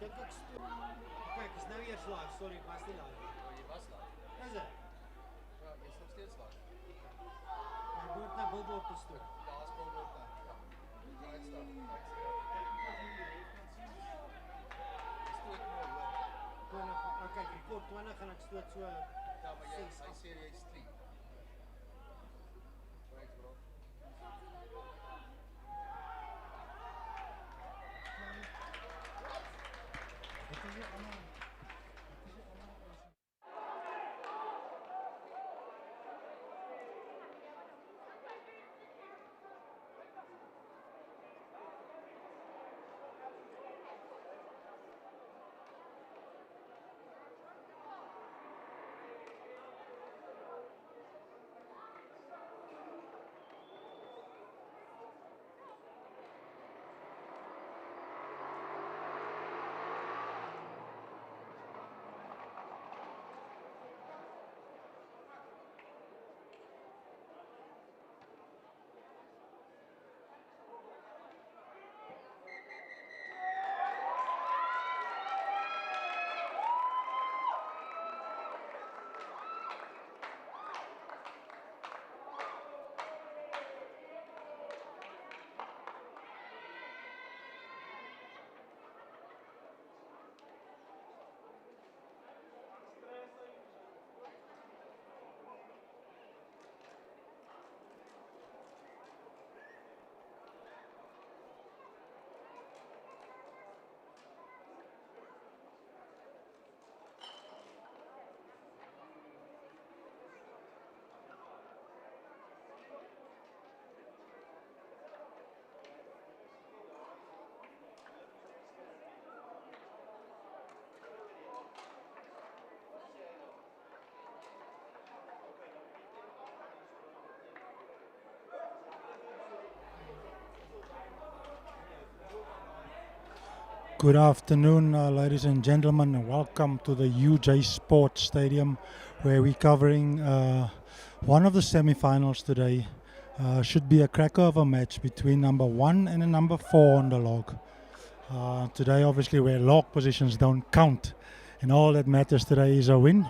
Kijk, is nou eerst live. Sorry, ik was niet live. Je was live. Is het? Ja, je is nog steeds live. Maar je wordt naar billboard gestuurd. Daar is billboard dan. Ja. Right stuff. Stoot mooi hoor. Kijk, record 20 en ik stoot zo. Ja, maar jij serie 3. Right bro. Good afternoon, ladies and gentlemen, and welcome to the UJ Sports Stadium, where we're covering one of the semi-finals today. Should be a cracker of a match between number 1 and number 4 on the log. Today, obviously, where log positions don't count, and all that matters today is a win.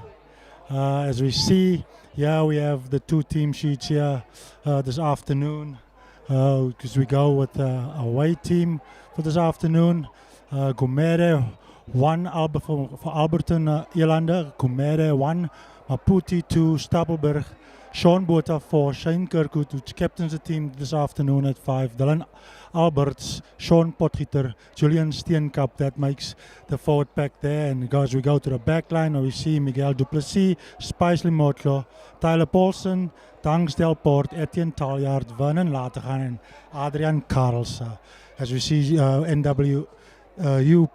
As we see, here we have the two team sheets here this afternoon, because we go with the away team for this afternoon. Gumere 1 for Alberton Elande, Gumere 1, Maputi 2, Stapelberg, Sean Botha 4, Shane Kirkwood, who captains the team this afternoon at 5, Dylan Alberts, Sean Potgieter, Julian Steenkap. That makes the forward pack there. And as we go to the back line, we see Miguel Duplessis, Spicely Motlo, Tyler Paulson, Danks Delport, Etienne Taljaard, Vernon Lategan, and Adrian Karls. As we see NWU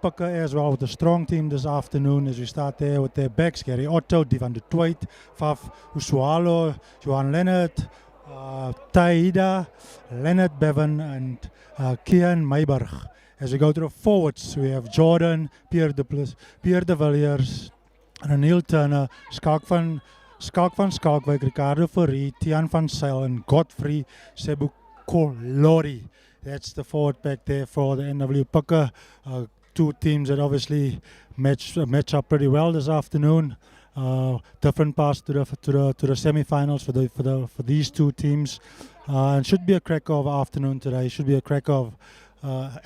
Pucker as well with a strong team this afternoon, as we start there with their backs: Gary Otto, Divan de Twaite, Faf Usualo, Johan Leonard, Taida, Leonard Bevan, and Kian Meiberg. As we go to the forwards, we have Jordan, Pierre de Villiers, Reniel Turner, Skalk van Skalkwijk, Ricardo Fourie, Tian van Zyl, and Godfrey Sebukolori. That's the forward pack there for the NWU Pucker. Two teams that obviously match up pretty well this afternoon. Different paths to the semi-finals for these two teams, and should be a cracker of afternoon today. Should be a cracker of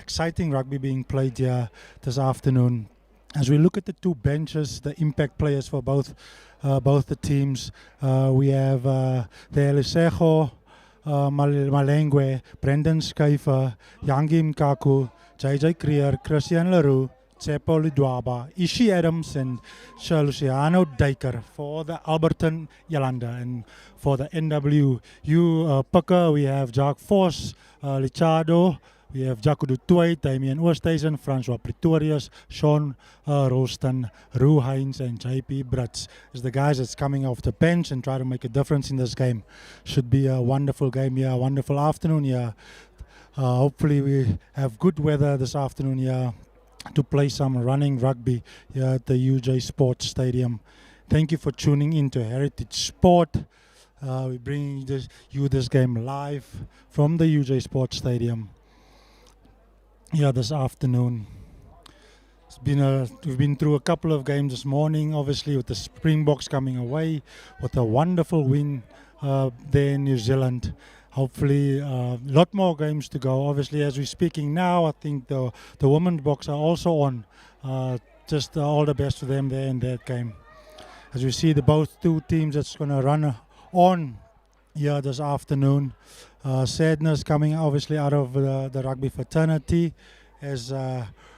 exciting rugby being played here this afternoon. As we look at the two benches, the impact players for both the teams, we have the Elisego Malengwe, Brendan Skyfer, Yangi Mkaku, JJ Creer, Christian Leroux, Tsepo Lidwaba, Ishi Adams, and Luciano Dijker for the Alberton Elande. And for the NWU Pucker, we have Jacques Vos, Lichado, we have Jaco du Toit, Damien Oosthuizen, Francois Pretorius, Sean Rolston, Roo Hines, and JP Brits is the guys that's coming off the bench and try to make a difference in this game. Should be a wonderful game here, a wonderful afternoon here. Hopefully we have good weather this afternoon here to play some running rugby here at the UJ Sports Stadium. Thank you for tuning in to Heritage Sport. We're bringing you this game live from the UJ Sports Stadium here this afternoon. We've been through a couple of games this morning, obviously with the Springboks coming away with a wonderful win there in New Zealand. Hopefully a lot more games to go. Obviously, as we're speaking now, I think the women's box are also on. Just all the best to them there in that game. As we see the both two teams that's going to run on here this afternoon. Sadness coming obviously out of the rugby fraternity as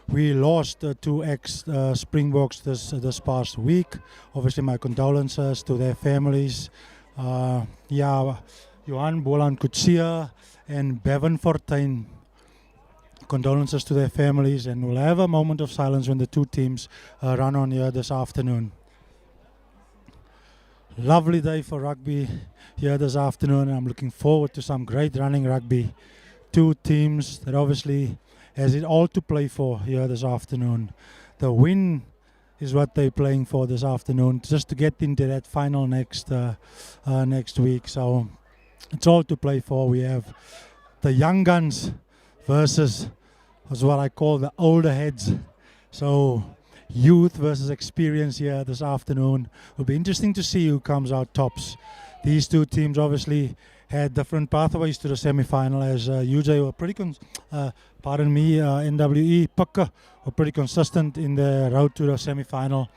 we lost two ex-Springboks this past week. Obviously my condolences to their families. Johan Boland Kutsia and Bevan Fortuin. Condolences to their families, and we'll have a moment of silence when the two teams run on here this afternoon. Lovely day for rugby here this afternoon. I'm looking forward to some great running rugby. Two teams that obviously has it all to play for here this afternoon. The win is what they're playing for this afternoon, just to get into that final next week. So it's all to play for. We have the young guns versus what I call the older heads. So youth versus experience here this afternoon. It'll be interesting to see who comes out tops. These two teams obviously had different pathways to the semi-final, as UJ were pretty NWE Pucker were pretty consistent in their road to the semi-final.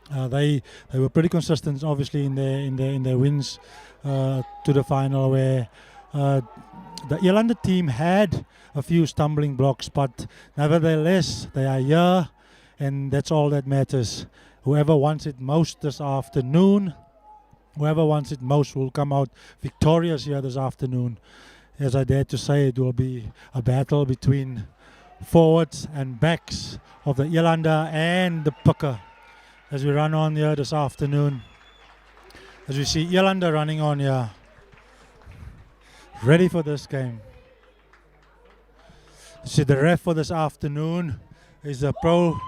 They were pretty consistent obviously in their wins to the final, where the Elande team had a few stumbling blocks, but nevertheless they are here, and that's all that matters. Whoever wants it most this afternoon, whoever wants it most will come out victorious here this afternoon. As I dare to say, it will be a battle between forwards and backs of the Elande and the Pucker as we run on here this afternoon. As we see Elande running on here, ready for this game. See the ref for this afternoon is Pro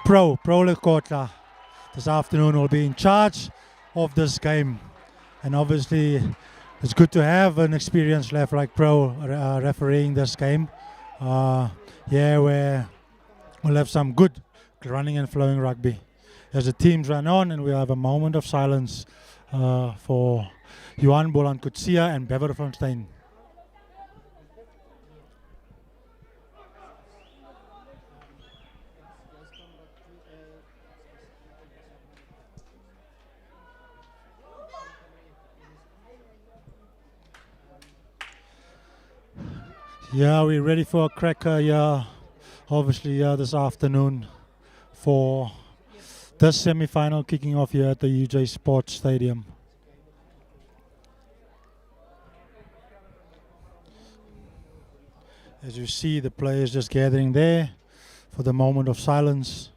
Lekota. This afternoon will be in charge of this game, and obviously it's good to have an experienced ref like Pro refereeing this game. Where we'll have some good running and flowing rugby as the teams run on, and we'll have a moment of silence for Johan Boland Kutsia and Bevan Fortuin. Yeah, we're ready for a cracker, obviously this afternoon for this semi-final kicking off here at the UJ Sports Stadium. As you see the players just gathering there for the moment of silence.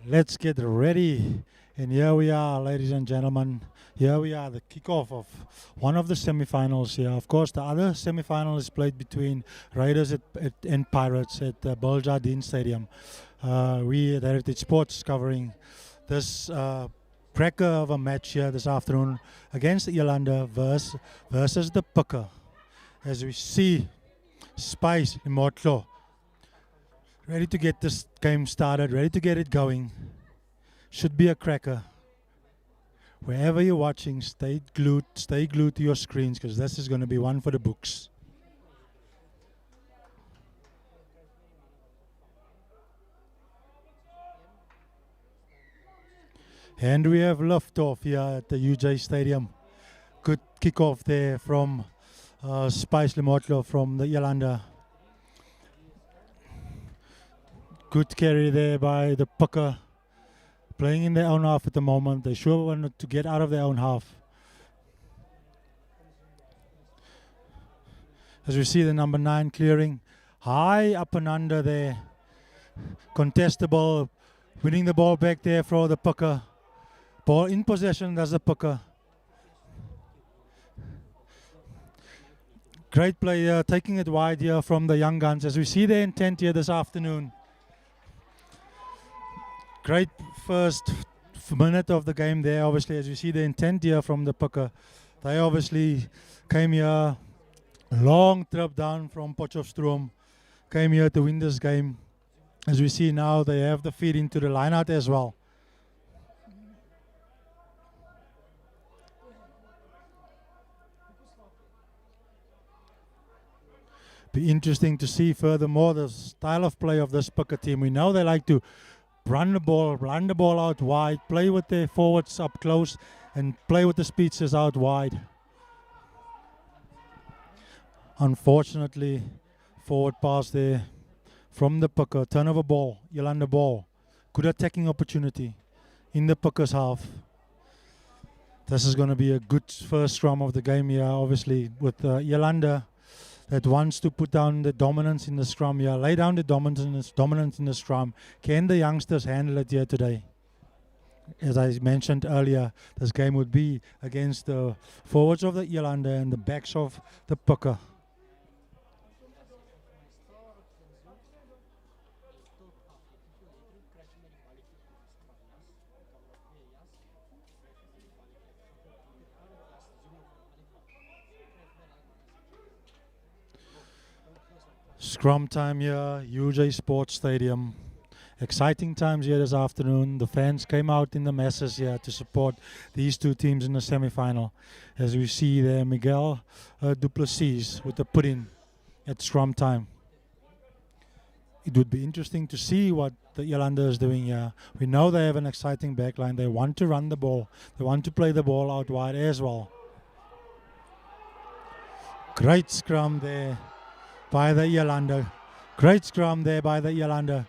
Let's get ready, and here we are, ladies and gentlemen. Here we are, the kickoff of one of the semi-finals here. Of course, the other semi-final is played between Raiders and Pirates at Bill Jardine Stadium. We at Heritage Sports covering this cracker of a match here this afternoon against the Elande versus the Pucker. As we see Spice Imotlo ready to get this game started, ready to get it going. Should be a cracker. Wherever you're watching, stay glued to your screens, because this is going to be one for the books. And we have liftoff here at the UJ Stadium. Good kickoff there from Spice Limotlo from the Elande. Good carry there by the Pucker. Playing in their own half at the moment. They sure wanted to get out of their own half. As we see the number 9 clearing. High up and under there. Contestable. Winning the ball back there for the Pucker. Ball in possession, that's the Pucker. Great play here, taking it wide here from the young guns as we see their intent here this afternoon. Great first minute of the game there, obviously, as you see the intent here from the Pucker. They obviously came here, long trip down from Potchefstroom, came here to win this game. As we see now, they have the feed into the line-out as well. Be interesting to see furthermore the style of play of this Pucker team. We know they like to run the ball out wide, play with their forwards up close, and play with the speedsters out wide. Unfortunately, forward pass there from the Pucker, turnover ball, Elande ball. Good attacking opportunity in the Pucker's half. This is going to be a good first scrum of the game here, obviously, with Elande that wants to put down the dominance in the scrum here, lay down the dominance in the scrum. Can the youngsters handle it here today? As I mentioned earlier, this game would be against the forwards of the Elande and the backs of the Pucker. Scrum time here, UJ Sports Stadium. Exciting times here this afternoon. The fans came out in the masses here to support these two teams in the semi-final. As we see there, Miguel Duplessis with the put-in at scrum time. It would be interesting to see what the Elande is doing here. We know they have an exciting backline. They want to run the ball. They want to play the ball out wide as well. Great scrum there by the Elande. Great scrum there by the Elande.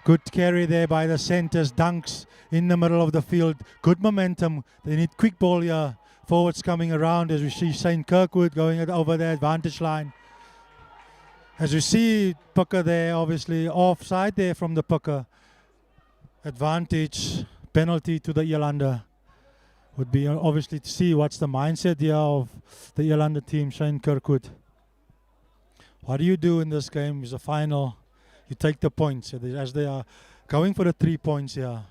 Good carry there by the centers. Dunks in the middle of the field. Good momentum. They need quick ball here. Forwards coming around as we see St. Kirkwood going over the advantage line. As we see Pucker there, obviously offside there from the Pucker. Advantage, penalty to the Elande. Would be obviously to see what's the mindset here of the Elande team, St. Kirkwood. What do you do in this game? It's a final. You take the points as they are going for the 3 points here.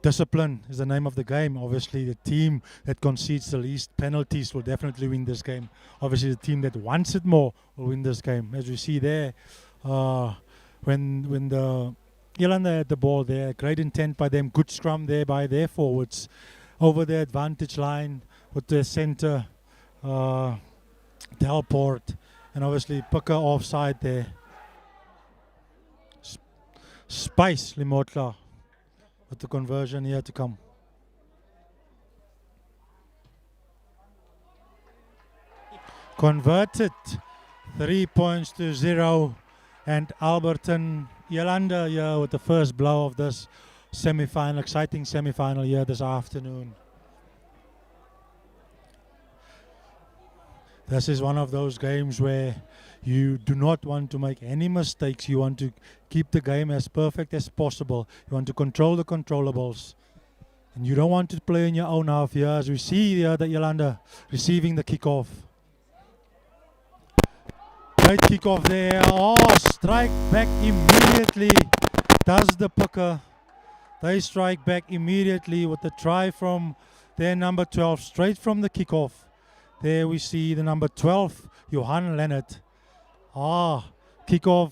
Discipline is the name of the game. Obviously, the team that concedes the least penalties will definitely win this game. Obviously, the team that wants it more will win this game. As we see there, when the Elande had the ball there, great intent by them. Good scrum there by their forwards over the advantage line with the center, Delport, and obviously Pucker offside there. Spice Limotla with the conversion here to come. Converted 3 points to 0, and Alberton Elande here with the first blow of this semi-final, exciting semi-final here this afternoon. This is one of those games where you do not want to make any mistakes. You want to keep the game as perfect as possible. You want to control the controllables. And you don't want to play in your own half here. As we see here, the Elande receiving the kickoff. Great kickoff there. Oh, strike back immediately. Does the Pucker. They strike back immediately with the try from their number 12, straight from the kickoff. There we see the number 12, Johan Leonard. Kickoff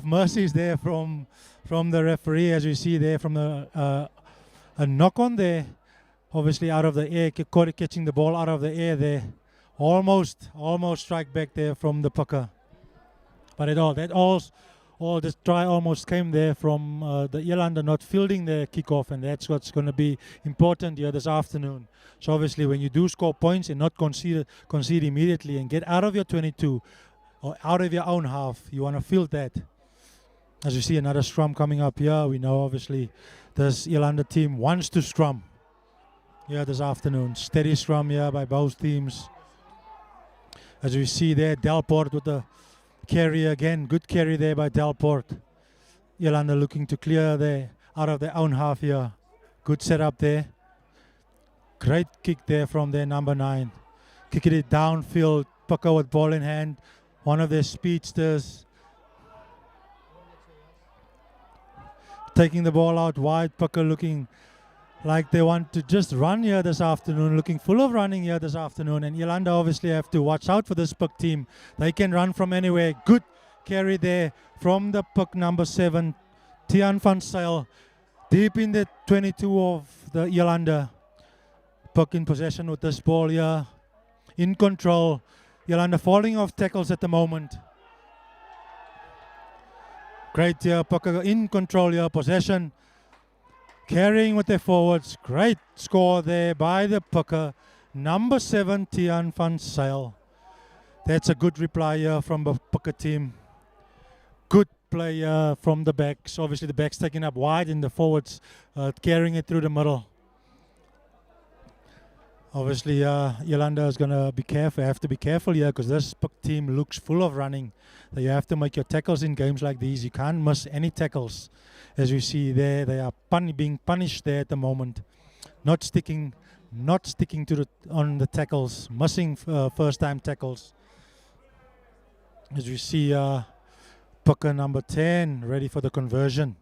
mercies there from the referee, as we see there from the a knock on there, obviously out of the air, catching the ball out of the air there. Almost strike back there from the Pucker. But this try almost came there from the Elande not fielding their kickoff, and that's what's going to be important here this afternoon. So obviously when you do score points and not concede immediately and get out of your 22 or out of your own half, you want to field that. As you see another scrum coming up here, we know obviously this Elande team wants to scrum here this afternoon. Steady scrum here by both teams. As we see there, Delport with the carry again. Good carry there by Delport. Elande looking to clear there out of their own half here. Good setup there. Great kick there from their number 9. Kicking it downfield Pucker with ball in hand, one of their speedsters. Taking the ball out wide, Pucker looking like they want to just run here this afternoon, looking full of running here this afternoon. And Elande obviously have to watch out for this Puck team. They can run from anywhere. Good carry there from the Puck number 7, Tian van Zyl, deep in the 22 of the Elande. Puck in possession with this ball here, in control. Elande falling off tackles at the moment. Great here, Puck in control here, possession. Carrying with their forwards. Great score there by the Pucker. Number 7, Tian van Zyl. That's a good reply here from the Pucker team. Good play from the backs. Obviously the backs taking up wide and the forwards carrying it through the middle. Obviously Elande is going to be careful. Have to be careful here because this Puck team looks full of running. So you have to make your tackles in games like these. You can't miss any tackles. As you see there, they are being punished there at the moment. Not sticking to on the tackles, missing first time tackles. As you see Pucker number 10 ready for the conversion.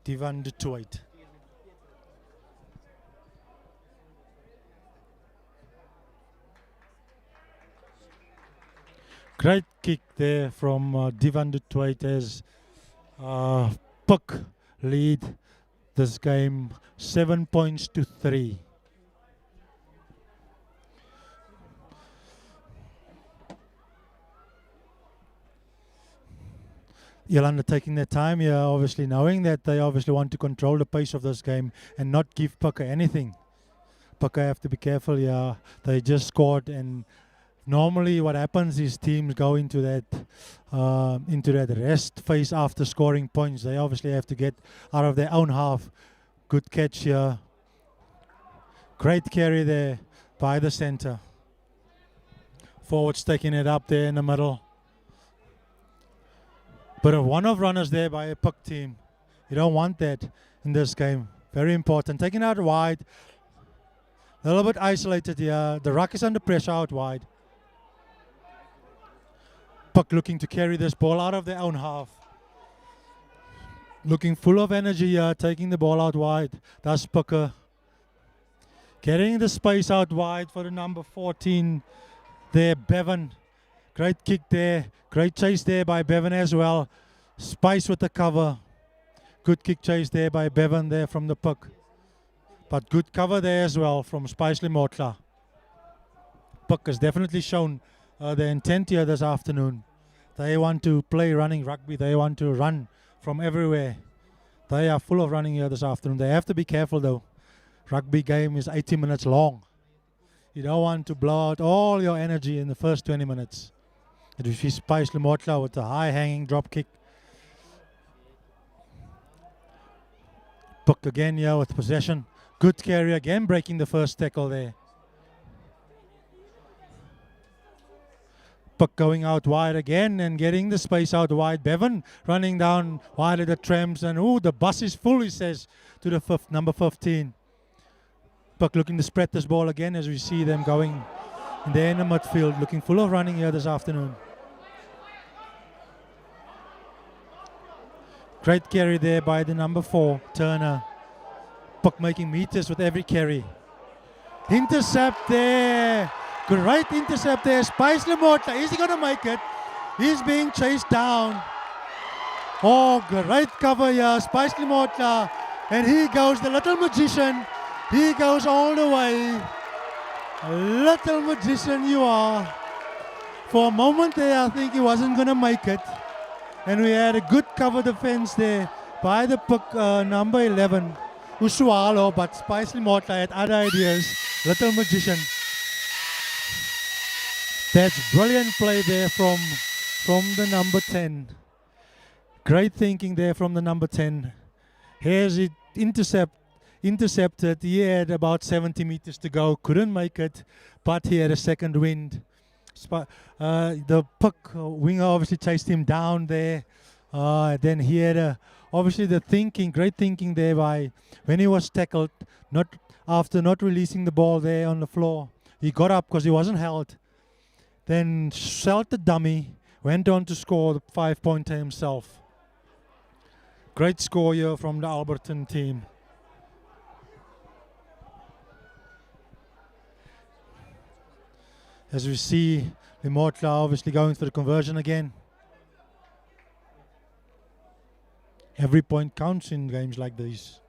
Divan de Toit. Great kick there from Divan de Toit as Puck lead this game 7 points to 3. Elande taking their time here, obviously knowing that they obviously want to control the pace of this game and not give Pucker anything. Pucker have to be careful here. They just scored, and normally what happens is teams go into that rest phase after scoring points. They obviously have to get out of their own half. Good catch here. Great carry there by the center. Forwards taking it up there in the middle. But a one-off runners there by a Puck team. You don't want that in this game. Very important. Taking out wide. A little bit isolated here. The ruck is under pressure out wide. Puck looking to carry this ball out of their own half. Looking full of energy here, taking the ball out wide. That's Pucker. Getting the space out wide for the number 14 there, Bevan. Great kick there. Great chase there by Bevan as well. Spice with the cover. Good kick chase there by Bevan there from the Puck. But good cover there as well from Spice Limotla. Puck has definitely shown the intent here this afternoon. They want to play running rugby. They want to run from everywhere. They are full of running here this afternoon. They have to be careful though. Rugby game is 80 minutes long. You don't want to blow out all your energy in the first 20 minutes. It will be Spice Limotla with a high hanging drop kick. Puck again here with possession. Good carry again, breaking the first tackle there. Puck going out wide again and getting the space out wide. Bevan running down wide at the trams, and the bus is full, he says to the number 15. Puck looking to spread this ball again as we see them going there in the midfield, looking full of running here this afternoon. Great carry there by the number 4, Turner. Puck making meters with every carry. Intercept there. Great intercept there. Spice Limotla. Is he going to make it? He's being chased down. Oh, great cover here. Spice Limotla. And he goes, the little magician. He goes all the way. Little magician you are. For a moment there, I think he wasn't going to make it. And we had a good cover defense there by the Puck number 11, Usualo, but Spice Limotla had other ideas. Little magician. That's brilliant play there from the number 10. Great thinking there from the number 10. Here's it intercepted. He had about 70 meters to go. Couldn't make it, but he had a second wind. The Puck winger obviously chased him down there. Then he had obviously the thinking, great thinking there by when he was tackled, after not releasing the ball there on the floor. He got up because he wasn't held. then shot the dummy, went on to score the 5-pointer himself. Great score here from the Alberton team. As we see, Limotla obviously going for the conversion again. Every point counts in games like these.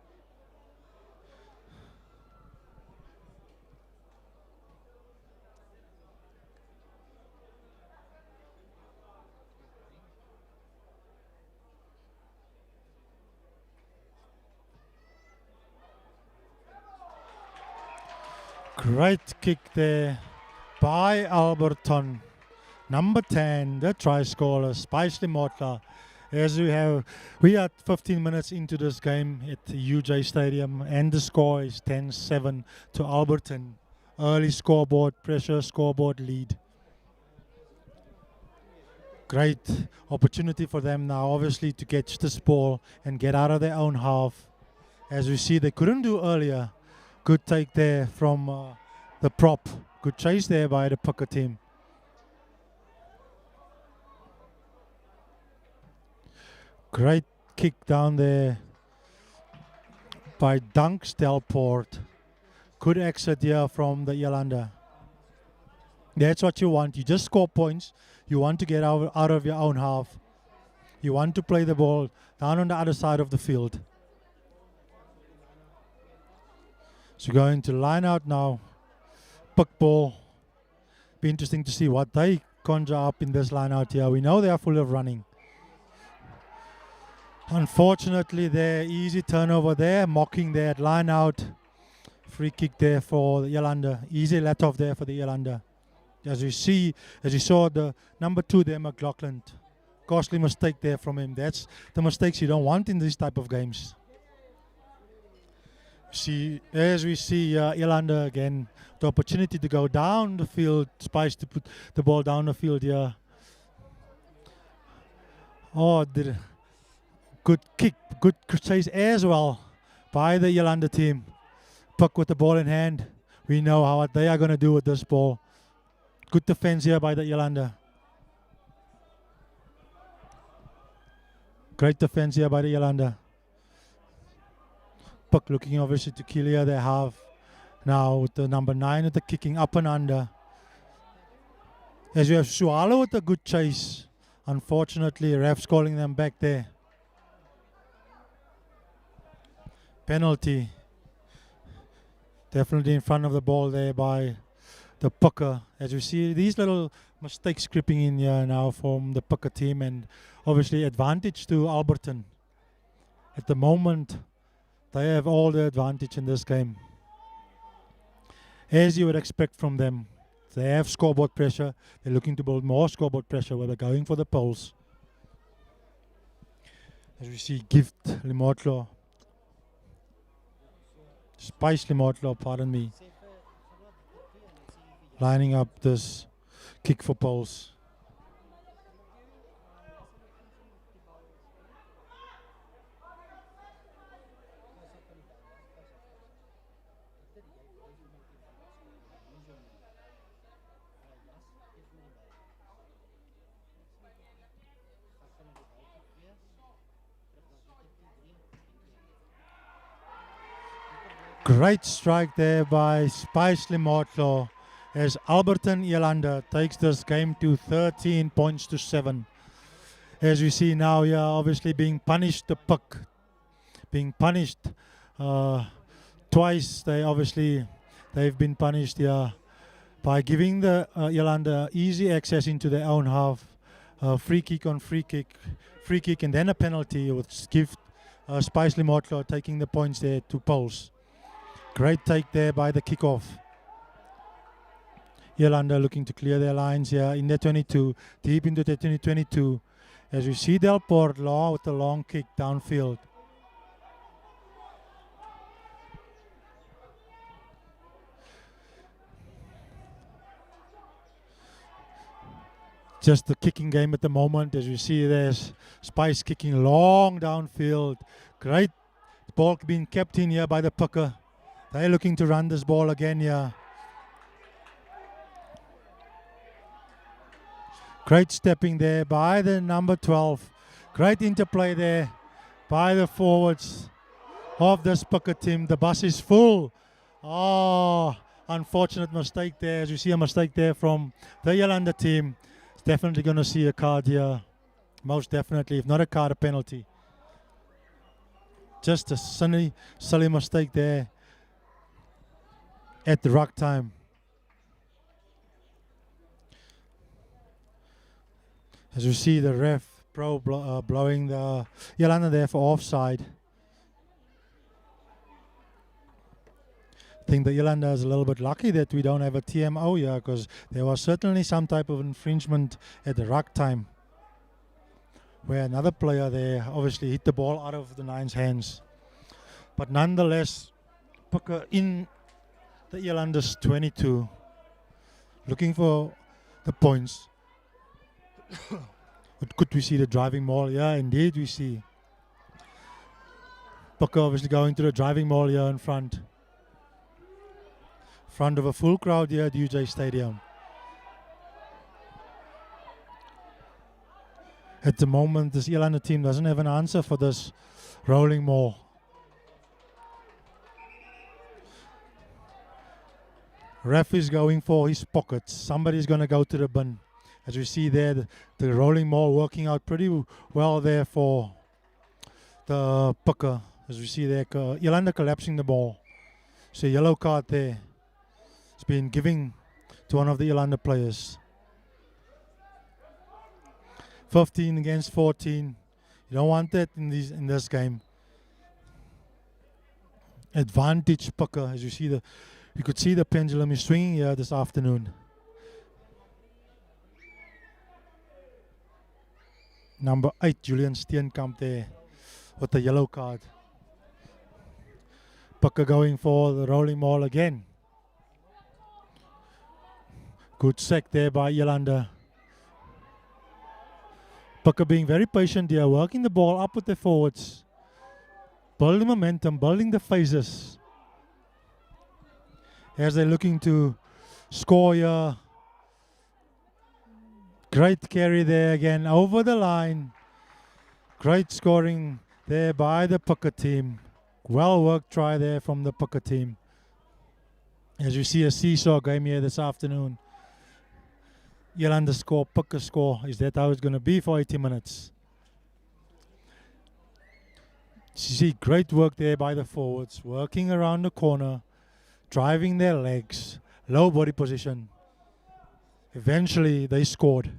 Great kick there by Alberton. Number 10, the try scorer, Spice Limotla. As we are 15 minutes into this game at the UJ Stadium, and the score is 10-7 to Alberton. Early scoreboard pressure, scoreboard lead. Great opportunity for them now, obviously, to catch this ball and get out of their own half. As we see, they couldn't do earlier. Good take there from the prop. Good chase there by the Pucker team. Great kick down there by Dunk Stelport. Good exit here from the Elande. That's what you want. You just score points. You want to get out of your own half. You want to play the ball down on the other side of the field. So going to line out now. Puck ball. Be interesting to see what they conjure up in this line out here. We know they are full of running. Unfortunately, there, easy turnover there, mocking that line out. Free kick there for the Elande. Easy let off there for the Elande. As you saw the number 2 there, McLaughlin. Costly mistake there from him. That's the mistakes you don't want in these type of games. As we see Elande again, the opportunity to go down the field, Spice to put the ball down the field here. Oh, good kick, good chase as well by the Elande team. Puck with the ball in hand. We know what they are going to do with this ball. Good defense here by the Elande. Great defense here by the Elande. Puck looking obviously to clear their half. Now with the number 9 with the kicking up and under. As you have Sualo with a good chase. Unfortunately, refs calling them back there. Penalty. Definitely in front of the ball there by the Pucker. As you see, these little mistakes creeping in here now from the Pucker team, and obviously advantage to Alberton. At the moment, they have all the advantage in this game. As you would expect from them. They have scoreboard pressure. They're looking to build more scoreboard pressure where they're going for the poles. As we see, Gift Limotlo. Spice Limotlo, pardon me. Lining up this kick for poles. Great strike there by Spice Limotlo as Alberton Elande takes this game to 13 points to 7. As we see now here, obviously being punished, the puck being punished twice. They've been punished here by giving the Elande easy access into their own half. Free kick on free kick, and then a penalty with Gift Spice Limotlo taking the points there to poles. Great take there by the kickoff. Elande looking to clear their lines here in their 22, deep into the 22. As we see Delport Law with the long kick downfield. Just the kicking game at the moment. As we see there's Spice kicking long downfield. Great ball being kept in here by the Pucker. They're looking to run this ball again here. Great stepping there by the number 12. Great interplay there by the forwards of this Pucker team. The bus is full. Oh, unfortunate mistake there. As you see a mistake there from the Yolanda team. It's definitely going to see a card here. Most definitely. If not a card, a penalty. Just a silly mistake there at the ruck time. As you see the ref blowing the Yolanda there for offside. I think the Yolanda is a little bit lucky that we don't have a TMO here, because there was certainly some type of infringement at the ruck time, where another player there obviously hit the ball out of the Nine's hands. But nonetheless, Pucker in the Yolanda's 22, looking for the points. But could we see the driving maul? Yeah, indeed we see. Pucker obviously going to the driving maul here in front of a full crowd here at UJ Stadium. At the moment, this Yolanda team doesn't have an answer for this rolling maul. Ref is going for his pockets. Somebody's going to go to the bin. As we see there, the rolling maul working out pretty well there for the Pucker. As we see there, Yolanda collapsing the ball. So yellow card there. It's been given to one of the Yolanda players. 15 against 14. You don't want that in this game. Advantage Pucker. As you see you could see the pendulum is swinging here this afternoon. Number 8, Julian Steenkamp there with the yellow card. Pucker going for the rolling maul again. Good sack there by Yolanda. Pucker being very patient here, working the ball up with the forwards. Building momentum, building the phases. As they're looking to score here. Great carry there again, over the line. Great scoring there by the Pucker team. Well worked try there from the Pucker team. As you see a seesaw game here this afternoon. Yolanda score, Pucker score. Is that how it's going to be for 80 minutes? You see great work there by the forwards. Working around the corner. Driving their legs. Low body position. Eventually they scored.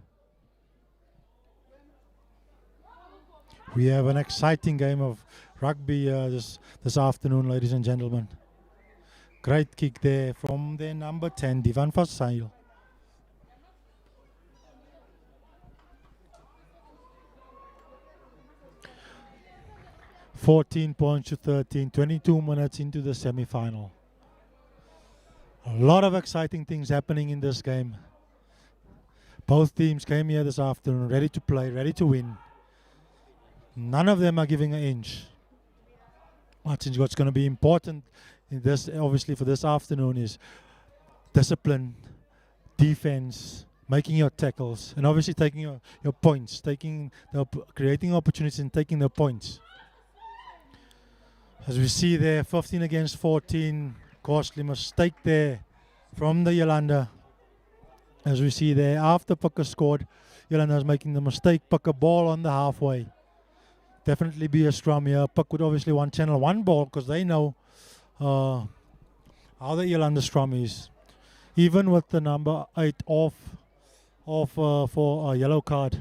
We have an exciting game of rugby this afternoon, ladies and gentlemen. Great kick there from their number 10, Divan Vasail. $14 points to 13, 22 minutes into the semi-final. A lot of exciting things happening in this game. Both teams came here this afternoon ready to play, ready to win. None of them are giving an inch. What's going to be important in this, obviously for this afternoon, is discipline, defense, making your tackles, and obviously taking your points, creating opportunities and taking the points. As we see there, 15 against 14, costly mistake there from the Yolanda. As we see there, after Pucker scored, Yolanda is making the mistake. Pucker ball on the halfway. Definitely be a scrum here. Puck would obviously want channel 1 ball, because they know how the Yolanda scrum is. Even with the number 8 off for a yellow card.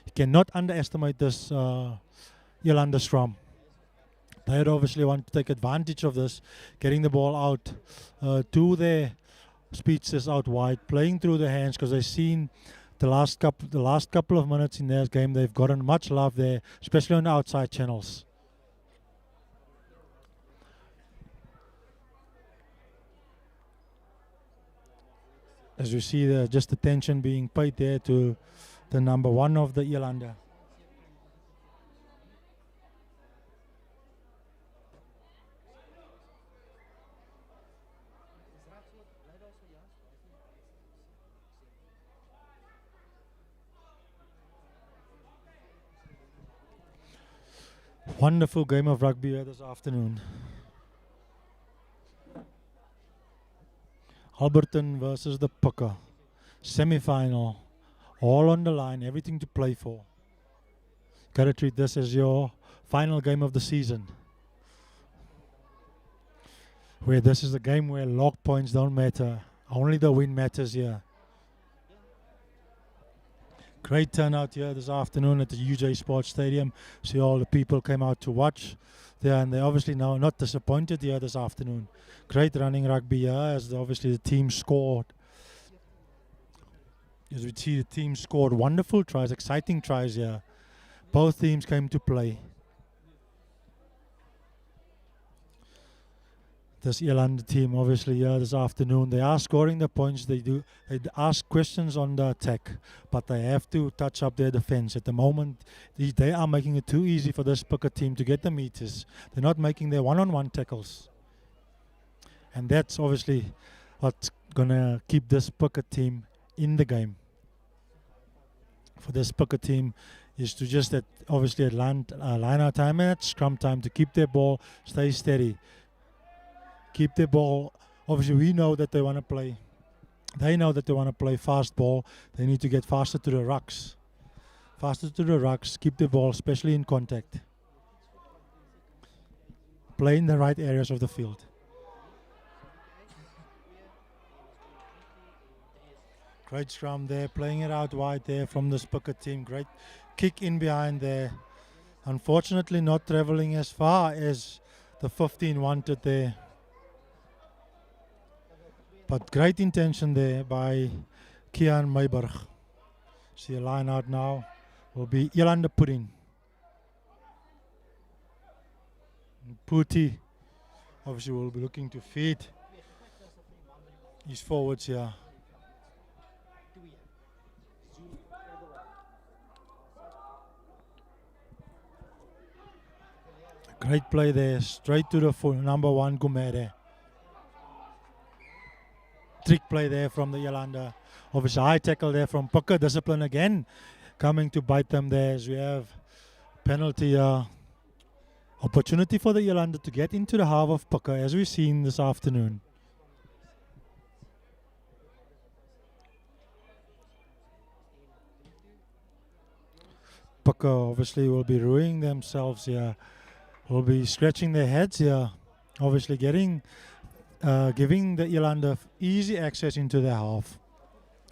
You cannot underestimate this Yolanda scrum. They'd obviously want to take advantage of this, getting the ball out to their speedsters out wide, playing through the hands, because they've seen the last couple of minutes in their game, they've gotten much love there, especially on the outside channels. As you see, just attention being paid there to the number 1 of the Yolanda. Wonderful game of rugby here this afternoon. Alberton versus the Pucker. Semi-final. All on the line, everything to play for. Gotta treat this as your final game of the season. Where this is a game where log points don't matter. Only the win matters here. Great turnout here this afternoon at the UJ Sports Stadium. See all the people came out to watch there, and they're obviously now not disappointed here this afternoon. Great running rugby here as obviously the team scored. As we see, the team scored wonderful tries, exciting tries here. Both teams came to play. This Elande team obviously here this afternoon, they are scoring the points. They ask questions on the attack, but they have to touch up their defense. At the moment, they are making it too easy for this Pucker team to get the meters. They're not making their one-on-one tackles. And that's obviously what's going to keep this Pucker team in the game. For this Pucker team is to just obviously at line out time and at scrum time to keep their ball, stay steady. Keep their ball. Obviously, we know that they want to play. They know that they want to play fast ball. They need to get faster to the rucks. Faster to the rucks. Keep the ball, especially in contact. Play in the right areas of the field. Great scrum there. Playing it out wide there from this Pucker team. Great kick in behind there. Unfortunately, not traveling as far as the 15 wanted there. But great intention there by Kian Meiberg. See a line out now. Will be Elande Pudding. Puti obviously will be looking to feed his forwards here. Great play there. Straight to the number 1 Gumere. Trick play there from the Elande. Obviously high tackle there from Pucker. Discipline again coming to bite them there as we have penalty opportunity for the Elande to get into the half of Pucker as we've seen this afternoon. Pucker obviously will be ruining themselves here. Will be scratching their heads here. Obviously giving the Elande easy access into their half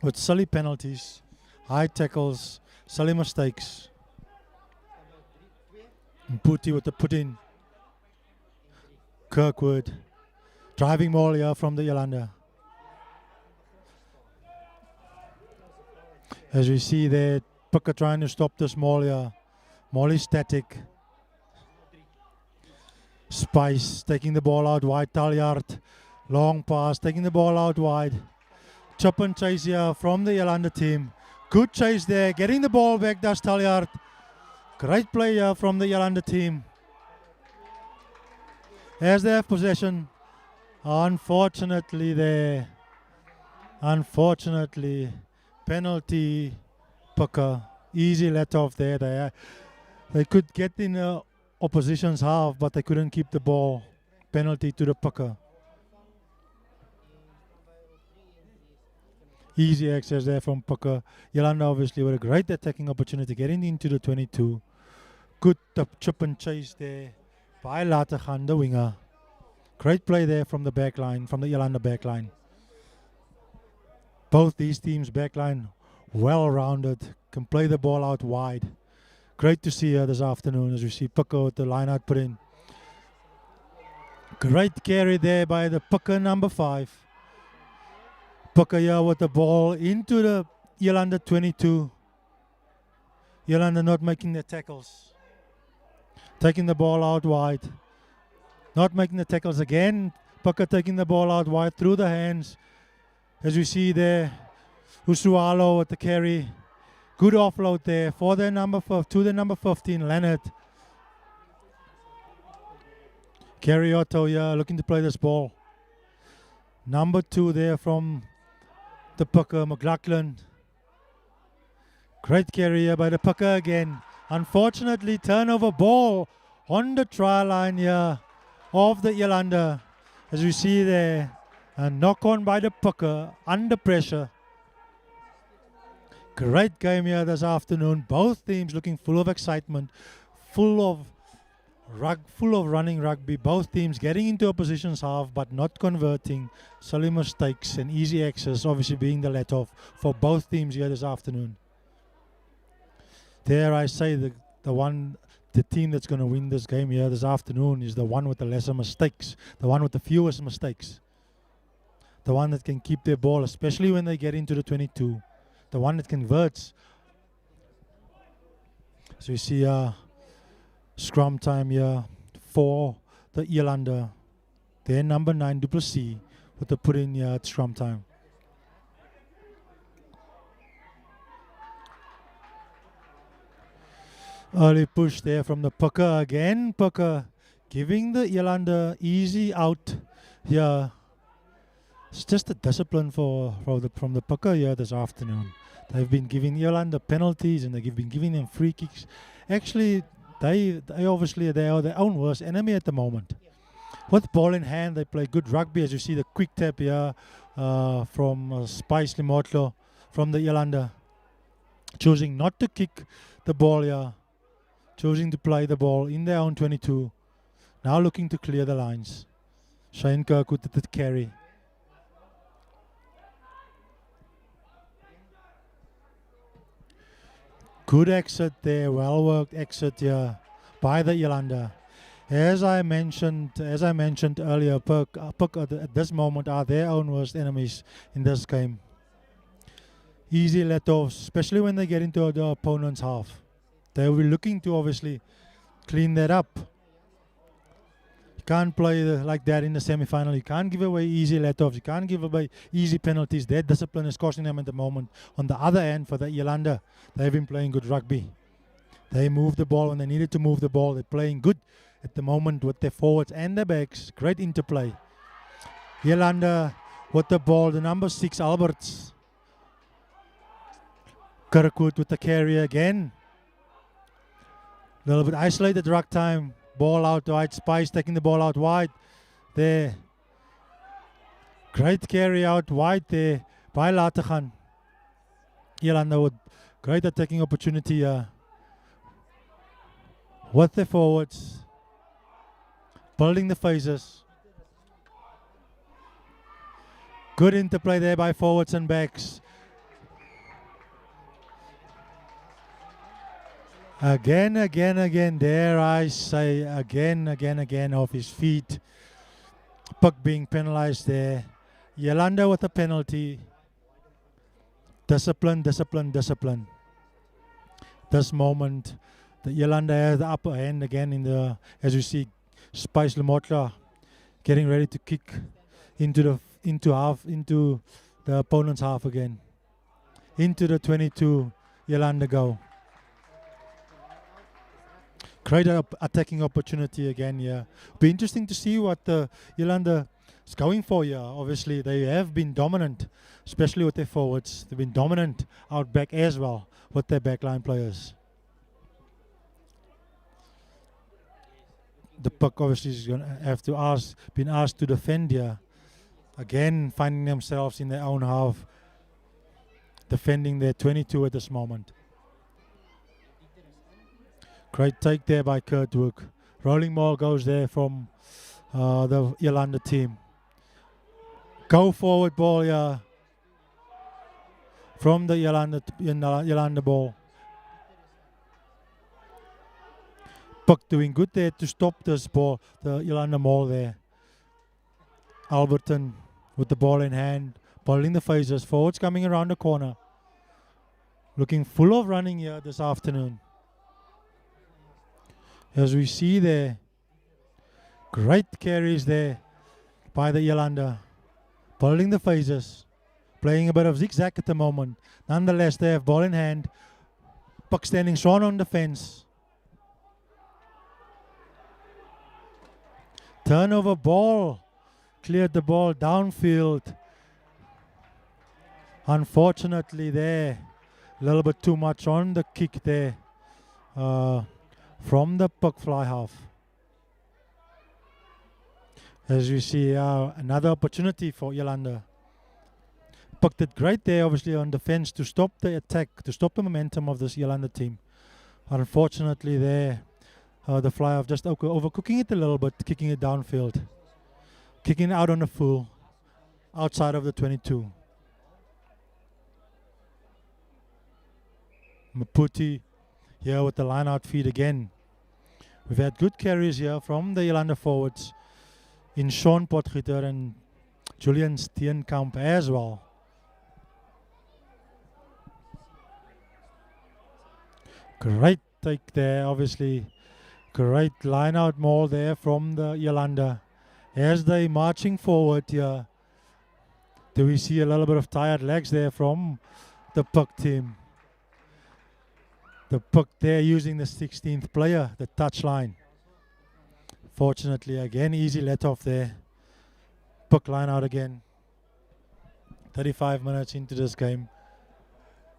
with silly penalties, high tackles, silly mistakes. And Puti with the put in. Kirkwood driving ball here from the Elande. As we see there, Pucker trying to stop this maul here. Maul is static. Spice taking the ball out wide. Taljaard, long pass, taking the ball out wide. Chop and chase here from the Elande team. Good chase there, getting the ball back, does Taljaard. Great play here from the Elande team. As they have possession. Unfortunately, penalty Pucker. Easy let off there. They could get in the opposition's half, but they couldn't keep the ball. Penalty to the Pucker. Easy access there from Pucker. Elande obviously with a great attacking opportunity getting into the 22. Good chip and chase there by Lategan, the winger. Great play there from the back line, from the Elande back line. Both these teams' back line well-rounded, can play the ball out wide. Great to see her this afternoon as we see Pucker with the line out put in. Great carry there by the Pucker number 5. Pucker here with the ball into the Elande 22. Elande not making the tackles. Taking the ball out wide. Not making the tackles again. Pucker taking the ball out wide through the hands. As we see there, Usualo with the carry. Good offload there for the to the number 15, Leonard. Carriotto here looking to play this ball. Number 2 there from the Pucker, McLaughlin. Great carry here by the Pucker again. Unfortunately, turnover ball on the try line here of the Elande. As we see there, a knock on by the pucker under pressure. Great game here this afternoon. Both teams looking full of excitement, full of running rugby. Both teams getting into opposition's half but not converting. Silly mistakes and easy access obviously being the let-off for both teams here this afternoon. Dare I say the team that's going to win this game here this afternoon is the one with the lesser mistakes, the one with the fewest mistakes, the one that can keep their ball, especially when they get into the 22, the one that converts. So you see scrum time here for the Elande. Their number 9 du Plessis with the put in here at scrum time. Early push there from the pucker again. Pucker giving the Elande easy out here. It's just a discipline from the pucker here this afternoon. They've been giving Elande penalties and they've been giving them free kicks. Actually, they obviously they are their own worst enemy at the moment. With ball in hand, they play good rugby. As you see the quick tap here from Spice Limotlo from the Elande, choosing not to kick the ball here. Choosing to play the ball in their own 22. Now looking to clear the lines. Shane Kirkwood with the carry. Good exit there, well worked exit here by the Elande. As I mentioned earlier, Perk at this moment are their own worst enemies in this game. Easy let-offs, especially when they get into the opponent's half. They will be looking to obviously clean that up. You can't play like that in the semi-final. You can't give away easy let-offs. You can't give away easy penalties. Their discipline is costing them at the moment. On the other end, for the Elande, they've been playing good rugby. They move the ball when they needed to move the ball. They're playing good at the moment with their forwards and their backs. Great interplay. Elande with the ball, the number 6, Alberts. Kirkwood with the carry again. A little bit isolated ruck time. Ball out wide. Spice taking the ball out wide. There. Great carry out wide there by Lategan. Elande with great attacking opportunity with the forwards. Building the phases. Good interplay there by forwards and backs. Again, dare I say, again off his feet. Puck being penalized there. Elande with a penalty. Discipline. This moment, the Elande has the upper hand again in the, as you see, Spice Lemotla getting ready to kick into the opponent's half again. Into the 22, Elande go. Great attacking opportunity again here. Be interesting to see what the Elande is going for here. Obviously, they have been dominant, especially with their forwards. They've been dominant out back as well with their backline players. The puck obviously is going to have to been asked to defend here. Again, finding themselves in their own half, defending their 22 at this moment. Great take there by Kurtwood. Rolling ball goes there from the Elande team. Go forward ball here from the Elande ball. Puck doing good there to stop this ball, the Elande ball there. Alberton with the ball in hand, bowling the phases. Forwards coming around the corner. Looking full of running here this afternoon. As we see there, great carries there by the Elande. Bowling the phases, playing a bit of zigzag at the moment. Nonetheless, they have ball in hand. Puck standing strong on the fence. Turnover ball, cleared the ball downfield. Unfortunately there, a little bit too much on the kick there. From the puck fly half. As you see, another opportunity for Eilande. Puck did great there, obviously, on defense to stop the attack, to stop the momentum of this Eilande team. Unfortunately, there, the Fly-Off just overcooking it a little bit, kicking it downfield. Kicking it out on the full, outside of the 22. Maputi here with the line-out feed again. We've had good carries here from the Eilande forwards in Sean Potgieter and Julian Steenkamp as well. Great take there, obviously. Great line-out maul there from the Eilande. As they marching forward here, do we see a little bit of tired legs there from the Puck team? The Puck there using the 16th player, the touchline. Fortunately, again, easy let off there. Puck line out again. 35 minutes into this game.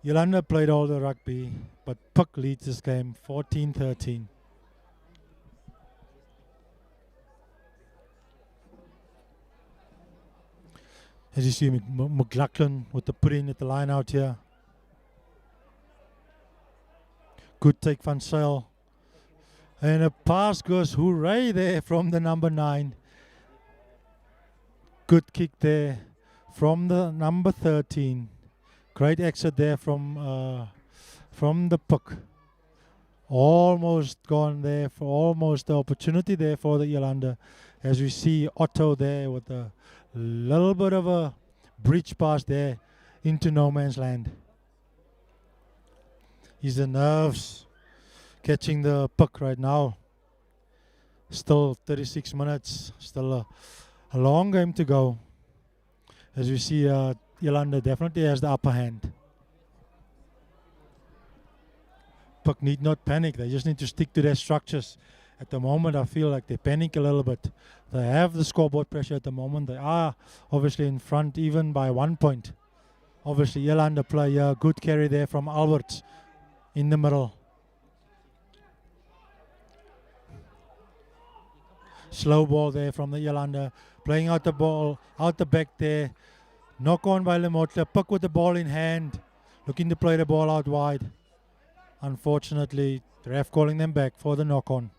Eilande played all the rugby, but Puck leads this game 14-13. As you see, McLaughlin with the put in at the line out here. Good take Van Zyl. And a pass goes hooray there from the number 9. Good kick there from the number 13. Great exit there from the Puck. Almost gone there for almost the opportunity there for the Eilande. As we see Otto there with a little bit of a breach pass there into no man's land. He's the nerves catching the puck right now. Still 36 minutes, still a long game to go. As you see, Eilande definitely has the upper hand. Puck need not panic, they just need to stick to their structures. At the moment, I feel like they panic a little bit. They have the scoreboard pressure at the moment. They are obviously in front even by 1 point. Obviously, Eilande play a good carry there from Alberts in the middle. Slow ball there from the Eilande. Playing out the ball, out the back there. Knock on by Lemotla. Puck with the ball in hand. Looking to play the ball out wide. Unfortunately, the ref calling them back for the knock on.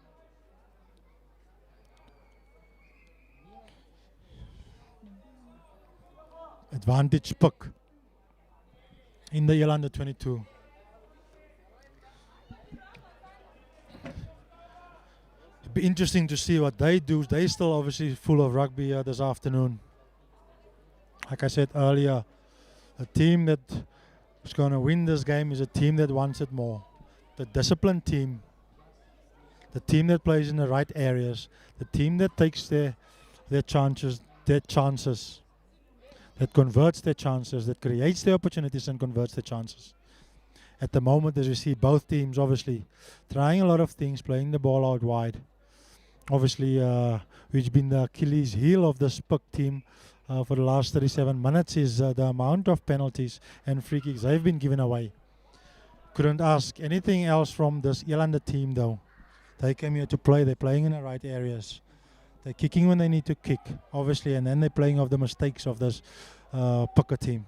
Advantage Puck in the Eilande 22. It'd be interesting to see what they do. They still obviously full of rugby this afternoon. Like I said earlier, a team that is going to win this game is a team that wants it more. The disciplined team, the team that plays in the right areas, the team that takes their chances, that converts their chances, that creates the opportunities and converts the chances. At the moment, as you see, both teams obviously trying a lot of things, playing the ball out wide. Obviously, which been the Achilles heel of this Puck team for the last 37 minutes is the amount of penalties and free kicks they've been given away. Couldn't ask anything else from this Eilande team though. They came here to play, they're playing in the right areas. They're kicking when they need to kick, obviously, and then they're playing off the mistakes of this Pucker team.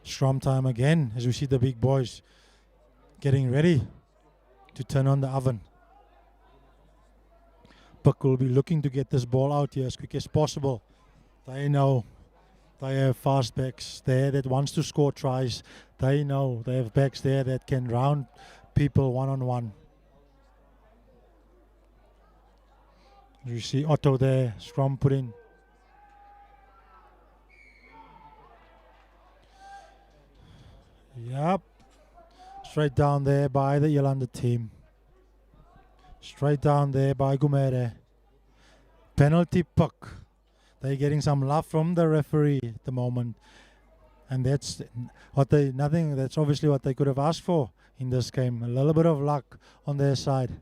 Scrum time again, as we see the big boys getting ready to turn on the oven. Puck will be looking to get this ball out here as quick as possible. They know they have fast backs there that wants to score tries. They know they have backs there that can round people one-on-one. You see Otto there, scrum put in. Yep. Straight down there by the Eilande team. Straight down there by Gumere. Penalty Puck. They're getting some love from the referee at the moment. And that's what that's obviously what they could have asked for in this game. A little bit of luck on their side.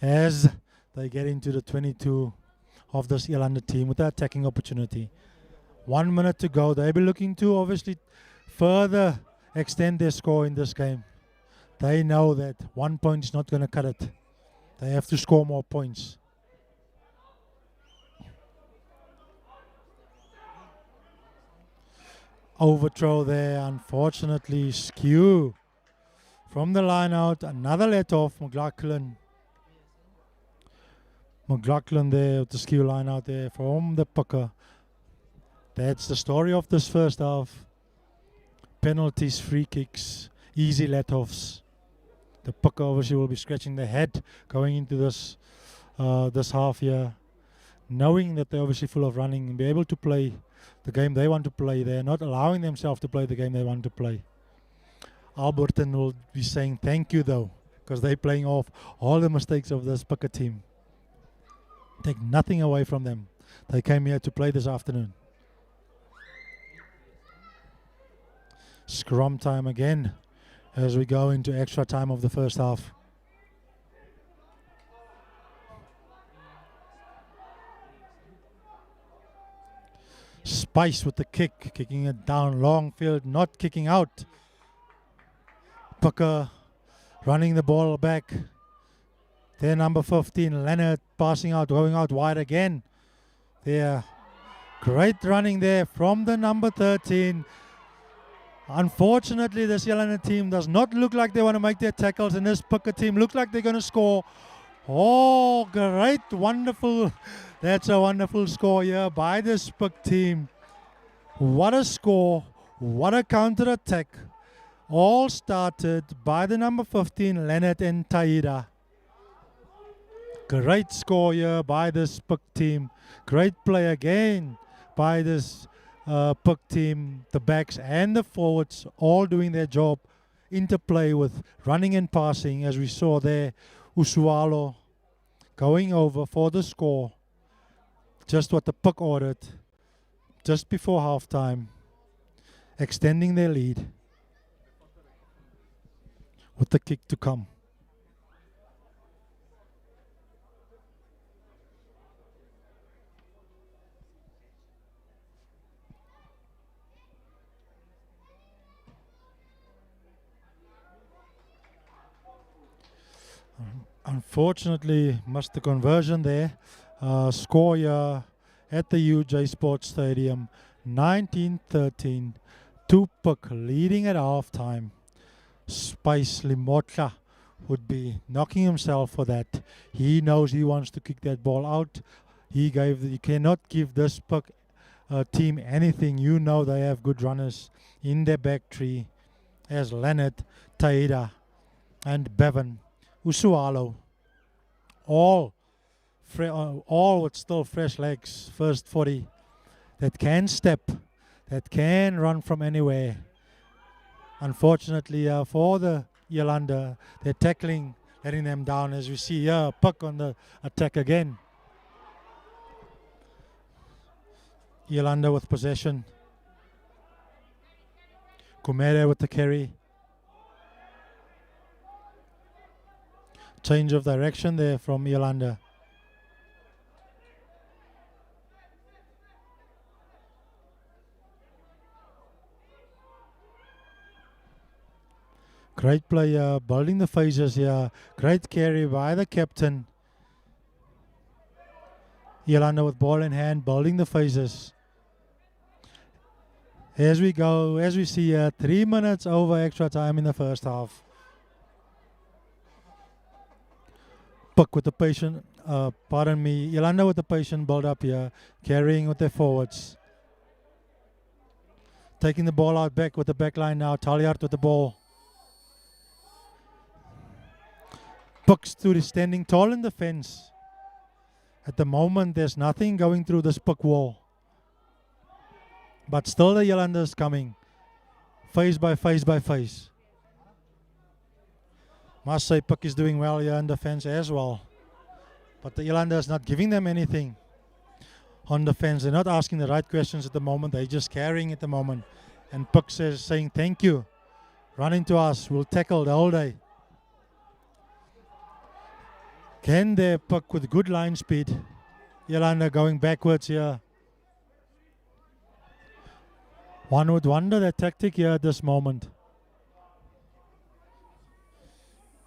As they get into the 22 of this Eilande team with the attacking opportunity. 1 minute to go. They'll be looking to obviously further extend their score in this game. They know that 1 point is not going to cut it. They have to score more points. Overthrow there, unfortunately, skew. From the line out, another let off, McLaughlin. McLaughlin there with the skew line out there from the pucker. That's the story of this first half. Penalties, free kicks, easy let-offs. The pucker obviously will be scratching their head going into this this half here, knowing that they're obviously full of running and be able to play the game they want to play. They're not allowing themselves to play the game they want to play. Alberton will be saying thank you though, because they're playing off all the mistakes of this pucker team. Take nothing away from them. They came here to play this afternoon. Scrum time again as we go into extra time of the first half. Spice with the kick, kicking it down long field, not kicking out. Pucker running the ball back. There, number 15, Leonard passing out, going out wide again. There, great running there from the number 13. Unfortunately, this Elande team does not look like they want to make their tackles, and this Pucker team look like they're going to score. Oh, great, wonderful. That's a wonderful score here by this Puck team. What a score. What a counter-attack. All started by the number 15, Leonard and Taida. Great score here by this Puck team. Great play again by this Puck team. The backs and the forwards all doing their job. Interplay with running and passing, as we saw there. Usualo going over for the score. Just what the Puck ordered just before halftime. Extending their lead with the kick to come. Unfortunately, missed the conversion there. Score here at the UJ Sports Stadium, 19-13. Two Puck leading at halftime. Spice Limotla would be knocking himself for that. He knows he wants to kick that ball out. You cannot give this Puck team anything. You know they have good runners in their back tree, as Leonard, Taida, and Bevan. Usualo, all with still fresh legs, first 40, that can step, that can run from anywhere. Unfortunately for the Elande, they're tackling, letting them down, as we see here, Puck on the attack again. Elande with possession. Kumere with the carry. Change of direction there from Elande. Great player, building the phases here. Great carry by the captain. Elande with ball in hand, building the phases. As we go, as we see here, 3 minutes over extra time in the first half. Puck with the patient, Elande with the patient build up here, carrying with their forwards. Taking the ball out back with the back line now, Talliard with the ball. Puck stood standing tall in the fence. At the moment, there's nothing going through this Puck wall. But still the Elande is coming, phase by phase by phase. Must say Puck is doing well here in defense as well. But the Elande is not giving them anything on defense. They're not asking the right questions at the moment. They're just carrying at the moment. And Puck saying thank you. Running to us. We'll tackle the whole day. Can they Puck with good line speed. Elande going backwards here. One would wonder their tactic here at this moment.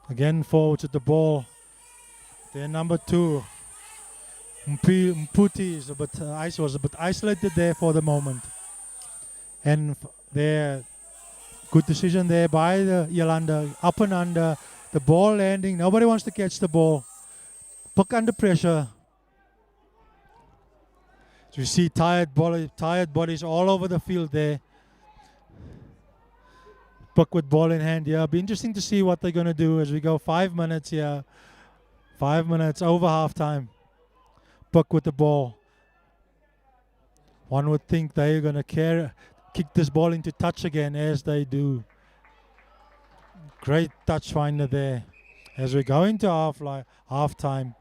Again, forwards at the ball. Their number 2, Mputi, is was a bit isolated there for the moment. And their good decision there by the Yolanda, up and under, the ball landing. Nobody wants to catch the ball. Puck under pressure. So you see tired bodies all over the field there. Puck with ball in hand. Yeah, it'll be interesting to see what they're going to do as we go 5 minutes here. 5 minutes over halftime. Puck with the ball. One would think they're going to kick this ball into touch again, as they do. Great touch finder there. As we go into halftime.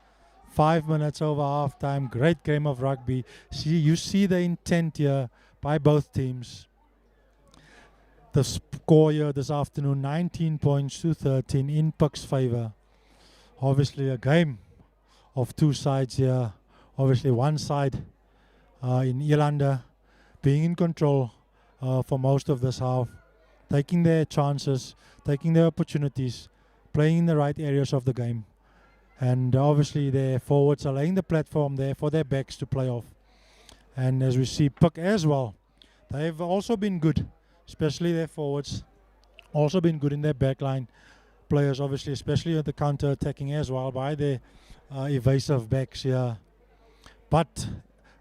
5 minutes over halftime. Great game of rugby. You see the intent here by both teams. The score here this afternoon, 19 points to 13 in Puck's favor. Obviously a game of two sides here. Obviously one side in Elande being in control for most of this half, taking their chances, taking their opportunities, playing in the right areas of the game. And obviously their forwards are laying the platform there for their backs to play off. And as we see Puck as well, they've also been good, especially their forwards, also been good in their backline. Players obviously, especially at the counter-attacking as well by their evasive backs here. But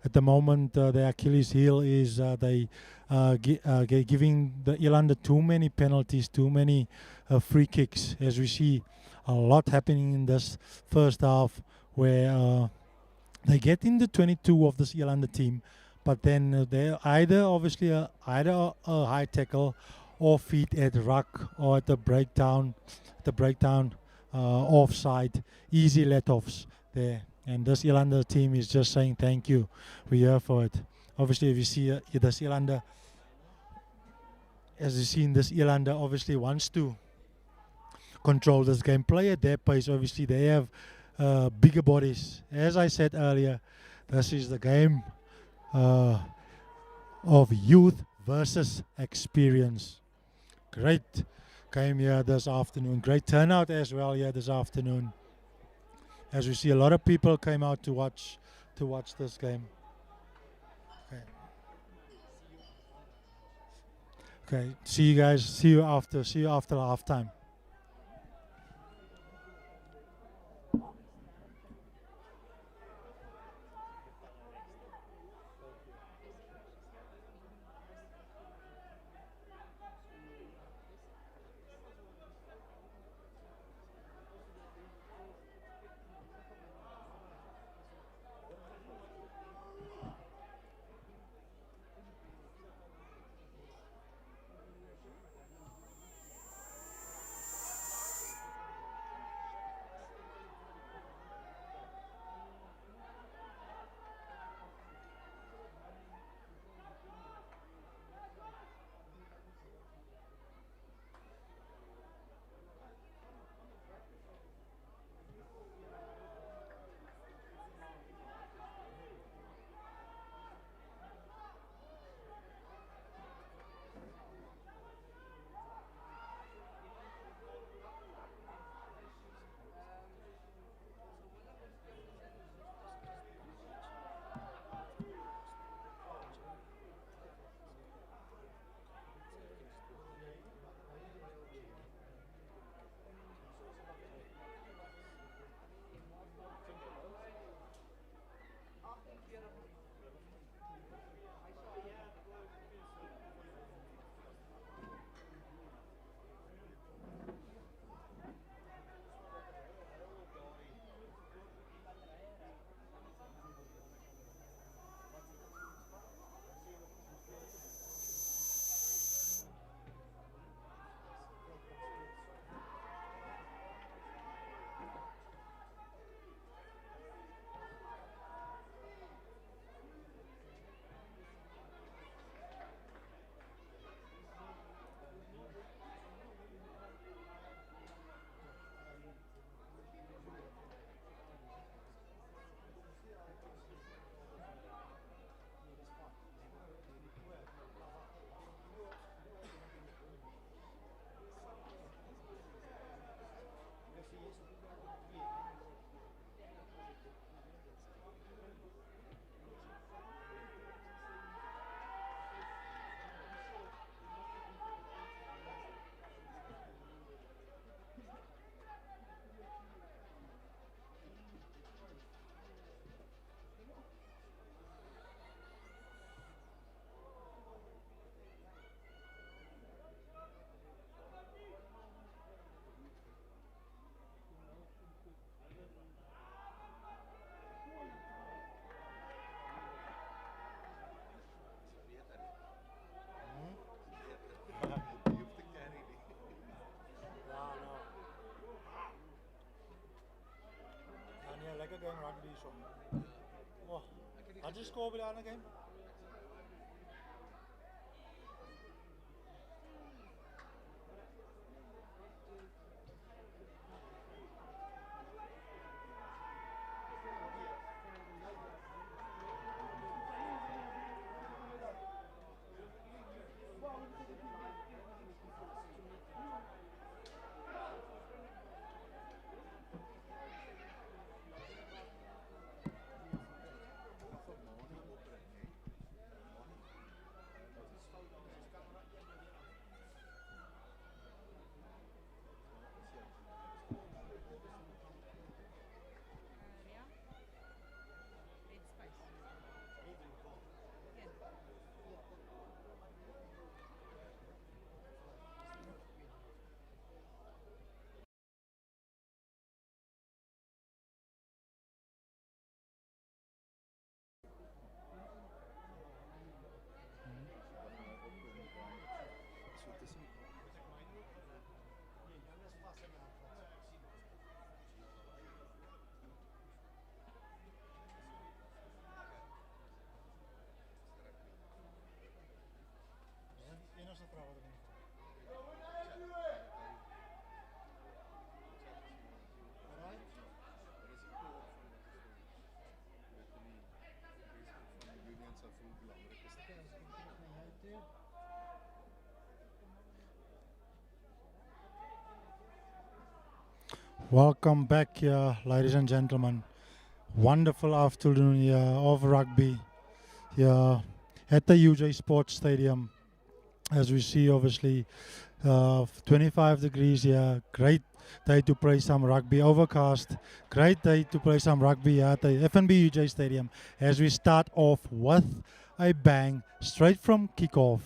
at the moment, their Achilles heel is giving the Elande too many penalties, too many free kicks, as we see a lot happening in this first half, where they get in the 22 of this Elande team, but then they're either a high tackle or feet at ruck or at the breakdown offside, easy let-offs there. And this Elande team is just saying thank you, we're here for it. Obviously, if you see this Elande, as you see in this Elande, obviously wants to control this game, play at their pace. Obviously, they have bigger bodies. As I said earlier, this is the game of youth versus experience. Great game here this afternoon. Great turnout as well here this afternoon. As we see, a lot of people came out to watch this game. Okay. See you guys. See you after halftime. Wat is score bij de andere game? Welcome back here, ladies and gentlemen. Wonderful afternoon here of rugby here at the UJ Sports Stadium. As we see, obviously, 25 degrees here. Great day to play some rugby. Overcast. Great day to play some rugby at the FNB UJ Stadium. As we start off with a bang, straight from kickoff.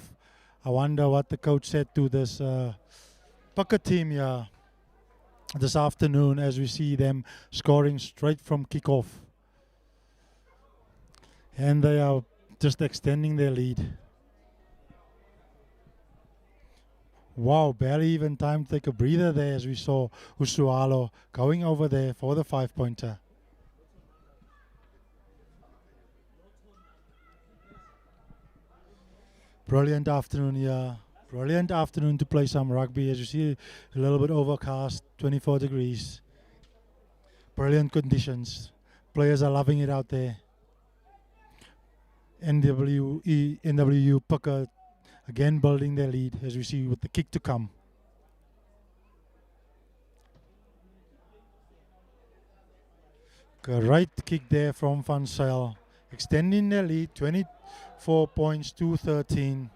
I wonder what the coach said to this Pucker team here this afternoon, as we see them scoring straight from kickoff. And they are just extending their lead. Wow, barely even time to take a breather there, as we saw Usualo going over there for the 5-pointer. Brilliant afternoon here. Brilliant afternoon to play some rugby. As you see, a little bit overcast, 24 degrees. Brilliant conditions. Players are loving it out there. NWU Pucker again building their lead, as we see with the kick to come. Great kick there from Van Zyl, extending their lead, 24 points to 13.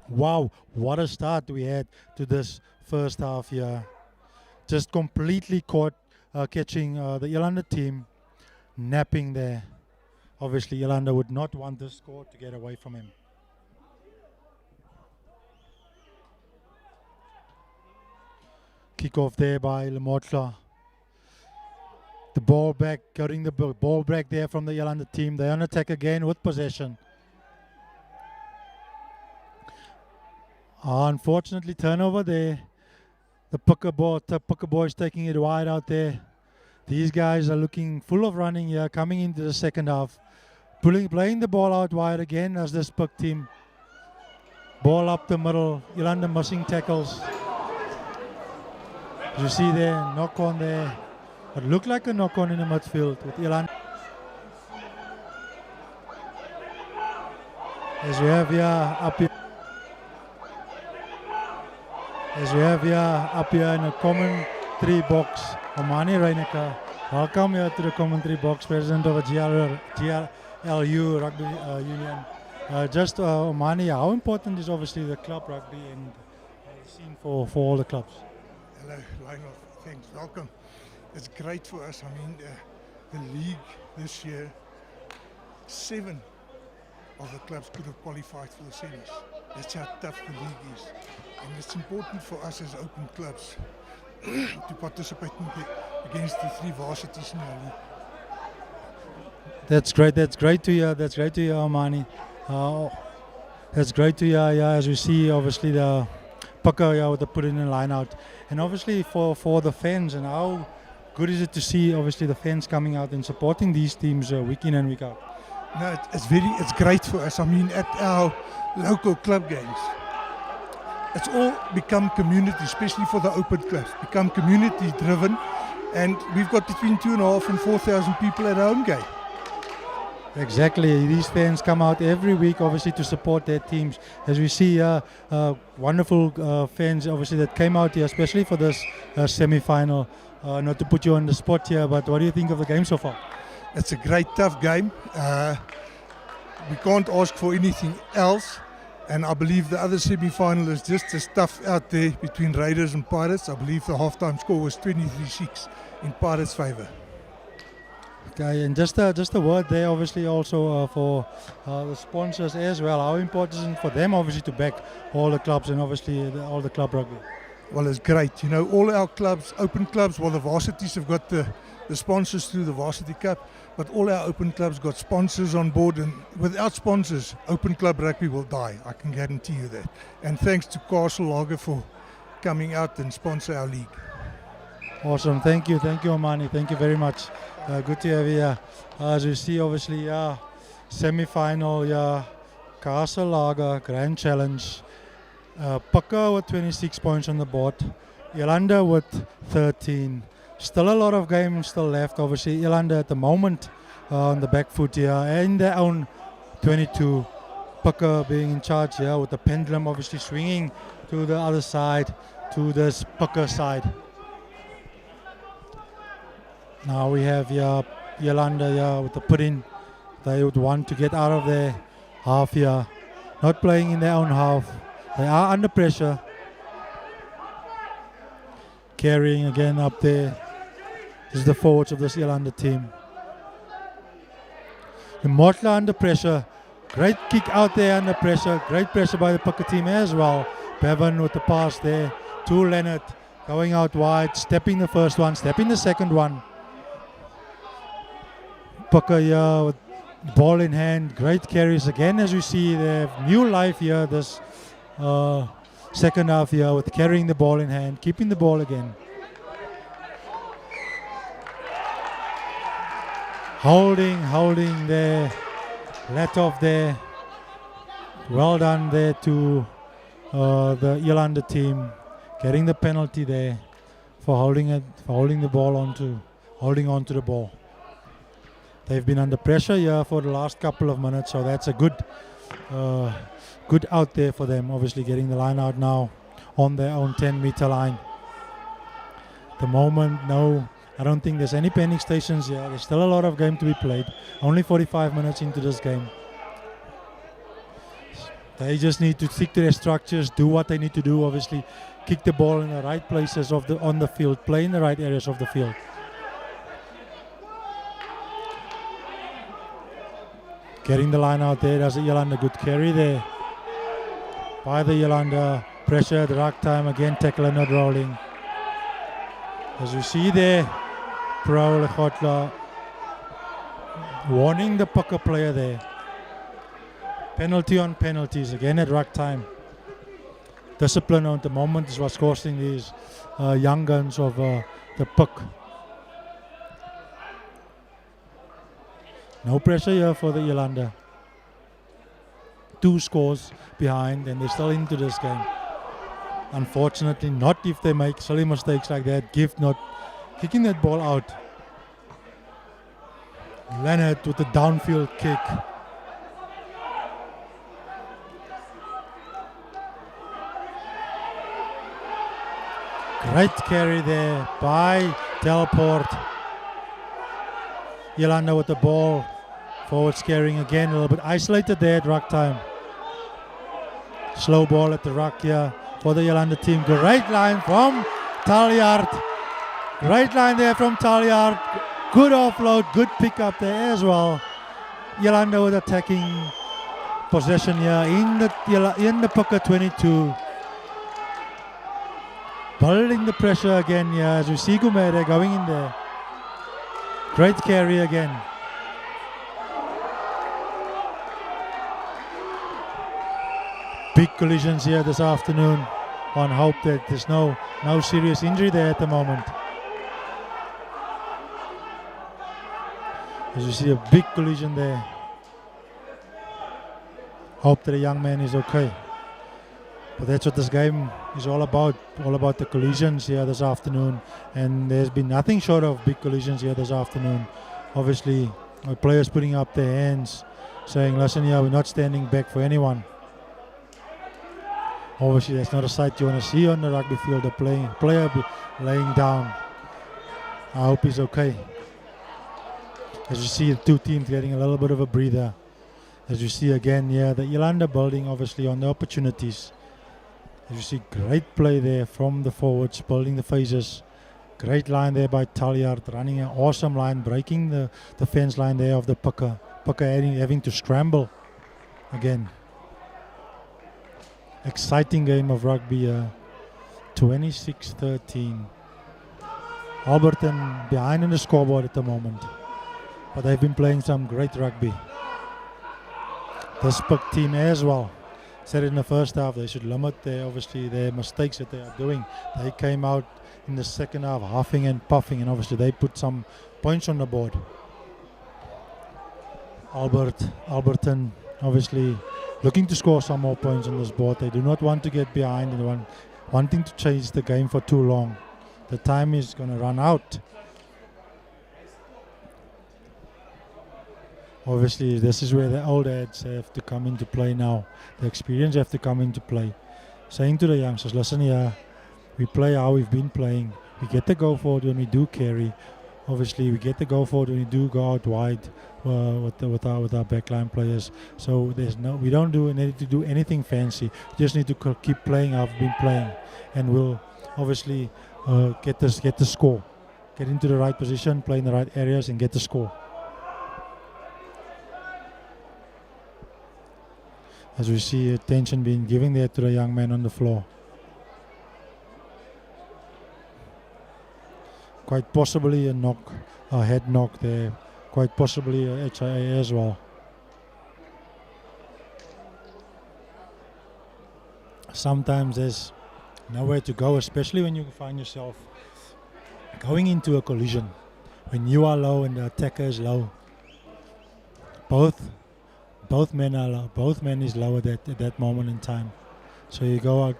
Wow, what a start we had to this first half here. Just completely catching the Elande team napping there. Obviously, Elande would not want this score to get away from him. Kick off there by Lemotla. The ball back, getting the ball back there from the Elande team. They on attack again with possession. Unfortunately, turnover there. The Pucker boys taking it wide out there. These guys are looking full of running here, coming into the second half. Playing the ball out wide again as this Puck team. Ball up the middle. Elande missing tackles. As you see there, knock on there. It looked like a knock on in the midfield with Elande. As we have here up here. As we have here up here in the commentary box, Omani Reineke. Welcome here to the commentary box, president of the GLU Rugby Union. Omani, how important is obviously the club rugby and the scene for all the clubs? Hello, Lionel. Thanks. Welcome. It's great for us. I mean, the league this year, 7 of the clubs could have qualified for the semis. That's how tough the league is. And it's important for us as open clubs to participate against the 3 varsities in our league. That's great. That's great to hear. That's great to hear, Omani. That's great to hear. Yeah, as we see, obviously the Pucker with the put in a line out, and obviously for the fans, and how good is it to see obviously the fans coming out and supporting these teams week in and week out. No, it's great for us. I mean, at our local club games, it's all become community, especially for the open clubs, become community driven, and we've got between 2,500 and 4,000 people at our home game. Exactly, these fans come out every week obviously to support their teams. As we see wonderful fans obviously that came out here, especially for this semi-final. Not to put you on the spot here, but what do you think of the game so far? It's a great tough game. We can't ask for anything else, and I believe the other semi-final is just as tough out there between Raiders and Pirates. I believe the halftime score was 23-6 in Pirates' favour. Okay, and just a word there obviously also for the sponsors as well. How important is it for them obviously to back all the clubs and obviously all the club rugby? Well, it's great. You know, all our clubs, open clubs, well, the varsities have got the sponsors through the Varsity Cup, but all our open clubs got sponsors on board, and without sponsors, open club rugby will die. I can guarantee you that. And thanks to Castle Lager for coming out and sponsor our league. Awesome, thank you, Amani, thank you very much. Good to have you here. As you see, obviously, semi-final, Castle Lager, Grand Challenge. Pukka with 26 points on the board, Elande with 13. Still a lot of games still left. Obviously, Elande at the moment on the back foot here, in their own 22. Pukka being in charge here with the pendulum obviously swinging to the other side, to this Pukka side. Now we have here Elande here with the put-in. They would want to get out of their half here, not playing in their own half. They are under pressure. Carrying again up there. This is the forwards of this Elande team. The Mortla under pressure. Great kick out there under pressure. Great pressure by the Pukka team as well. Bevan with the pass there to Leonard. Going out wide. Stepping the first one. Stepping the second one. Pukka here with ball in hand. Great carries again, as we see. They have new life here this second half here with carrying the ball in hand, keeping the ball again. Holding there. Let off there. Well done there to the Elande team. Getting the penalty there for holding the ball holding on to the ball. They've been under pressure here for the last couple of minutes, so that's a good out there for them, obviously getting the line out now on their own 10-meter line. At the moment, no, I don't think there's any panic stations here. There's still a lot of game to be played. Only 45 minutes into this game. They just need to stick to their structures, do what they need to do, obviously. Kick the ball in the right places on the field, play in the right areas of the field. Getting the line out there, does Elande, good carry there. By the Elande, pressure at ruck time, again tackle and not rolling. As we see there, Pro Lechotla warning the Pukka player there. Penalty on penalties, again at ruck time. Discipline at the moment is what's costing these young guns of the Puk. No pressure here for the Elande. 2 scores behind and they're still into this game. Unfortunately, not if they make silly mistakes like that. Gift not kicking that ball out. Leonard with the downfield kick. Great carry there by Delport. Elande with the ball. Forwards carrying again, a little bit isolated there at ruck time. Slow ball at the ruck here for the Elande team. Great line from Taljaard. Great line there from Taljaard. Good offload, good pick up there as well. Elande with attacking possession here in the Pukka 22. Building the pressure again here as we see Gumere going in there. Great carry again. Big collisions here this afternoon. One hope that there's no serious injury there at the moment. As you see a big collision there. hope that the young man is okay. But that's what this game is all about the collisions here this afternoon, and there's been nothing short of big collisions here this afternoon. Obviously, the players putting up their hands, saying, listen here, we're not standing back for anyone. Obviously, that's not a sight you want to see on the rugby field, the player laying down. I hope he's okay. As you see, the two teams getting a little bit of a breather. As you see again here, the Elande building obviously on the opportunities. As you see, great play there from the forwards, building the phases. Great line there by Talliard, running an awesome line, breaking the fence line there of the Pucker. Pucker having to scramble again. Exciting game of rugby, 26-13. Alberton behind in the scoreboard at the moment, but they've been playing some great rugby. This Puck team as well. Said in the first half they should limit their mistakes that they are doing. They came out in the second half huffing and puffing, and obviously they put some points on the board. Alberton obviously looking to score some more points on this board. They do not want to get behind and wanting to chase the game for too long. The time is going to run out. Obviously, this is where the old heads have to come into play now. The experience have to come into play. Saying to the youngsters, listen here, we play how we've been playing. We get the go forward when we do carry. Obviously, we get the go forward when we do go out wide with our backline players. So we don't need to do anything fancy. We just need to keep playing how we've been playing, and we'll obviously get the score, get into the right position, play in the right areas, and get the score. As we see attention being given there to the young man on the floor. Quite possibly a head knock there. Quite possibly a HIA as well. Sometimes there's nowhere to go, especially when you find yourself going into a collision. When you are low and the attacker is low. Both men are low. Both men is low at that moment in time. So you go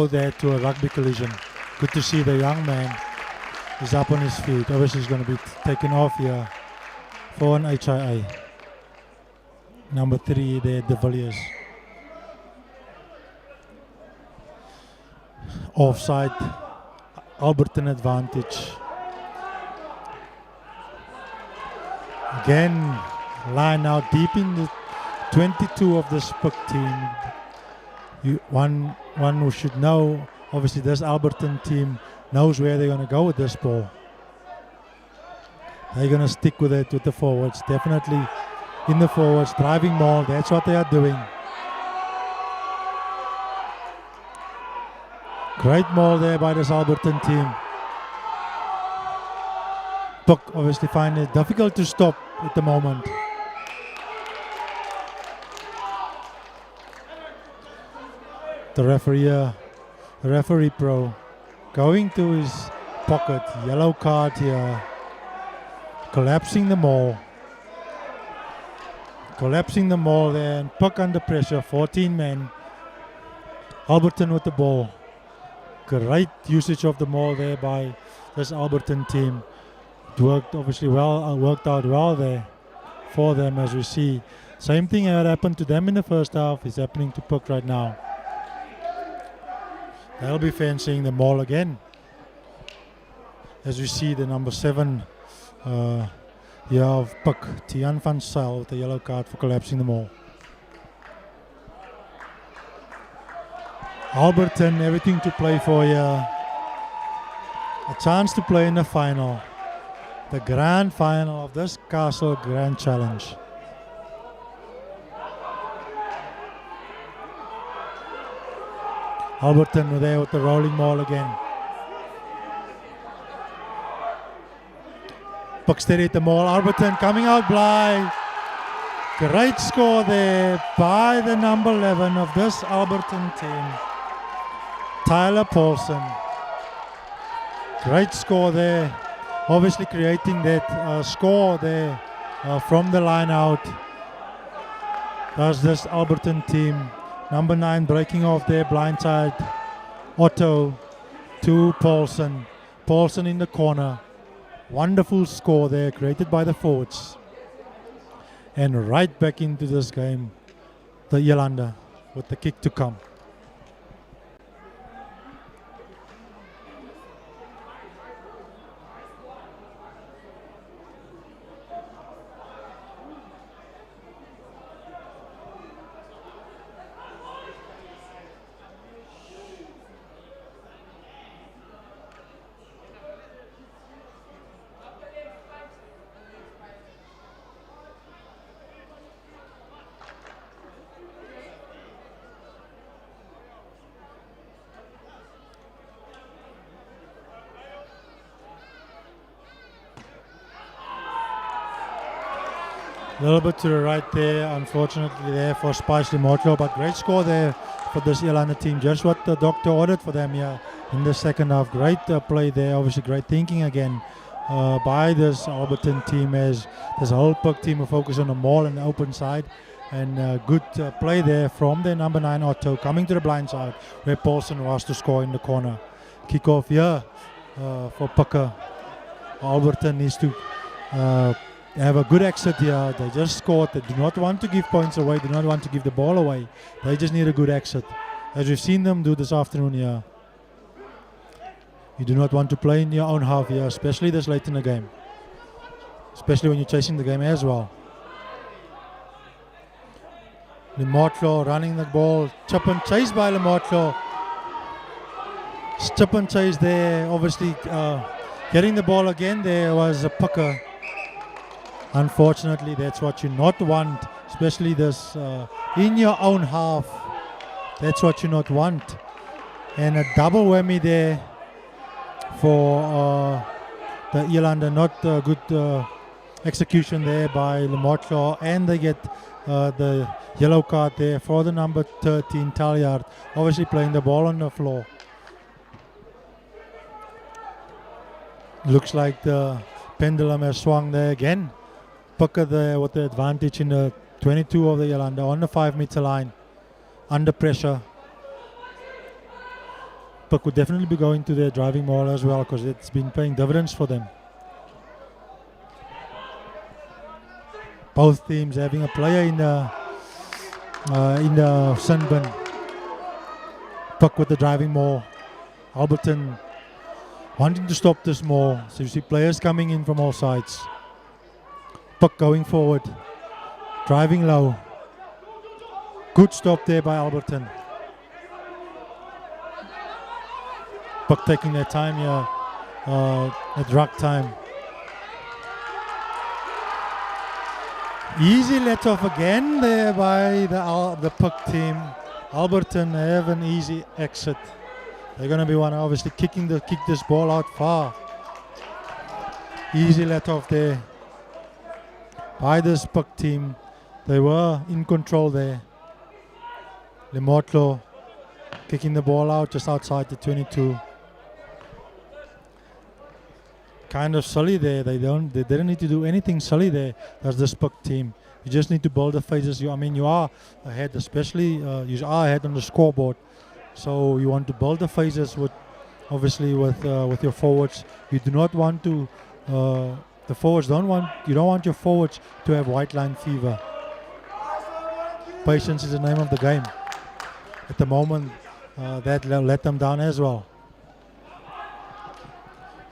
there to a rugby collision. Good to see the young man is up on his feet. Obviously he's going to be taken off here for an HIA. Number 3 there, De Villiers. Offside, Alberton advantage. Again, line out deep in the 22 of the Puck team. One who should know, obviously this Alberton team knows where they're going to go with this ball. They're going to stick with it with the forwards. Definitely in the forwards, driving ball. That's what they are doing. Great ball there by this Alberton team. Puck obviously find it difficult to stop at the moment. The referee pro, going to his pocket, yellow card here, collapsing the maul there, and Puck under pressure, 14 men. Alberton with the ball. Great usage of the maul there by this Alberton team. It worked out well there for them, as we see. Same thing that happened to them in the first half is happening to Puck right now. They'll be fancying the maul again. As we see the number 7 here of Puck, Tian van Zyl with the yellow card for collapsing the maul. Alberton, everything to play for here. A chance to play in the final. The grand final of this Castle Grand Challenge. Alberton there with the rolling maul again. Puck steady at the maul. Alberton coming out blind. Great score there by the number 11 of this Alberton team, Tyler Paulson. Great score there. Obviously creating that score there from the line out. does this Alberton team. Number 9 breaking off their blind side. Otto to Paulson. Paulson in the corner. Wonderful score there created by the forwards. And right back into this game, the ELANDE with the kick to come. A little bit to the right there, unfortunately there for Spice Limotlo, but great score there for this ELANDE team. Just what the doctor ordered for them here in the second half. Great play there, obviously great thinking again by this Alberton team, as this whole puck team will focus on the maul and the open side. And good play there from their number 9 Otto, coming to the blind side where Paulson was to score in the corner. Kick off here for Pucker. Alberton needs to have a good exit here. They just scored. They do not want to give points away, do not want to give the ball away. They just need a good exit, as we've seen them do this afternoon here. You do not want to play in your own half here, especially this late in the game, especially when you're chasing the game as well. Limotlo running the ball, chip and chase by Limotlo. Chip and chase there, obviously getting the ball again. There was a Pucker. Unfortunately, that's what you not want, especially this in your own half. That's what you not want. And a double whammy there for the ELANDE. Not good execution there by Limotlo, and they get the yellow card there for the number 13 Talliard, obviously playing the ball on the floor. Looks like the pendulum has swung there again. Pucker there with the advantage in the 22 of the ELANDE on the 5-meter line, under pressure. Puck would definitely be going to their driving maul as well, because it's been paying dividends for them. Both teams having a player in the sin bin. Puck with the driving maul. Alberton wanting to stop this maul. So you see players coming in from all sides. Puck going forward, driving low. Good stop there by Alberton. Puck taking their time here at ruck time. Easy let off again there by the puck team. Alberton have an easy exit. They're going to be one obviously kick this ball out far. Easy let off there by this puck team. They were in control there. Limotlo kicking the ball out just outside the 22. Kind of silly there. They didn't need to do anything silly there. That's this puck team. You just need to build the phases. You are ahead, especially you are ahead on the scoreboard. So you want to build the phases with your forwards. You do not want to. The forwards don't want your forwards to have white line fever. Patience is the name of the game. At the moment, that let them down as well.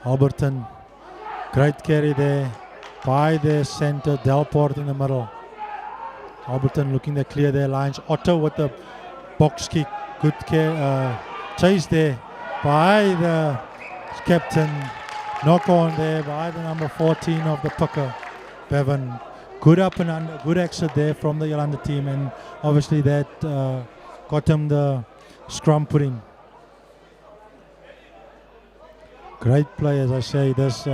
Alberton, great carry there by their center, Delport in the middle. Alberton looking to clear their lines. Otto with the box kick. Good chase there by the captain. Knock on there by the number 14 of the Pucker, Bevan. Good up and under, good exit there from the ELANDE team, and obviously that got him the scrum put in. Great play, as I say. This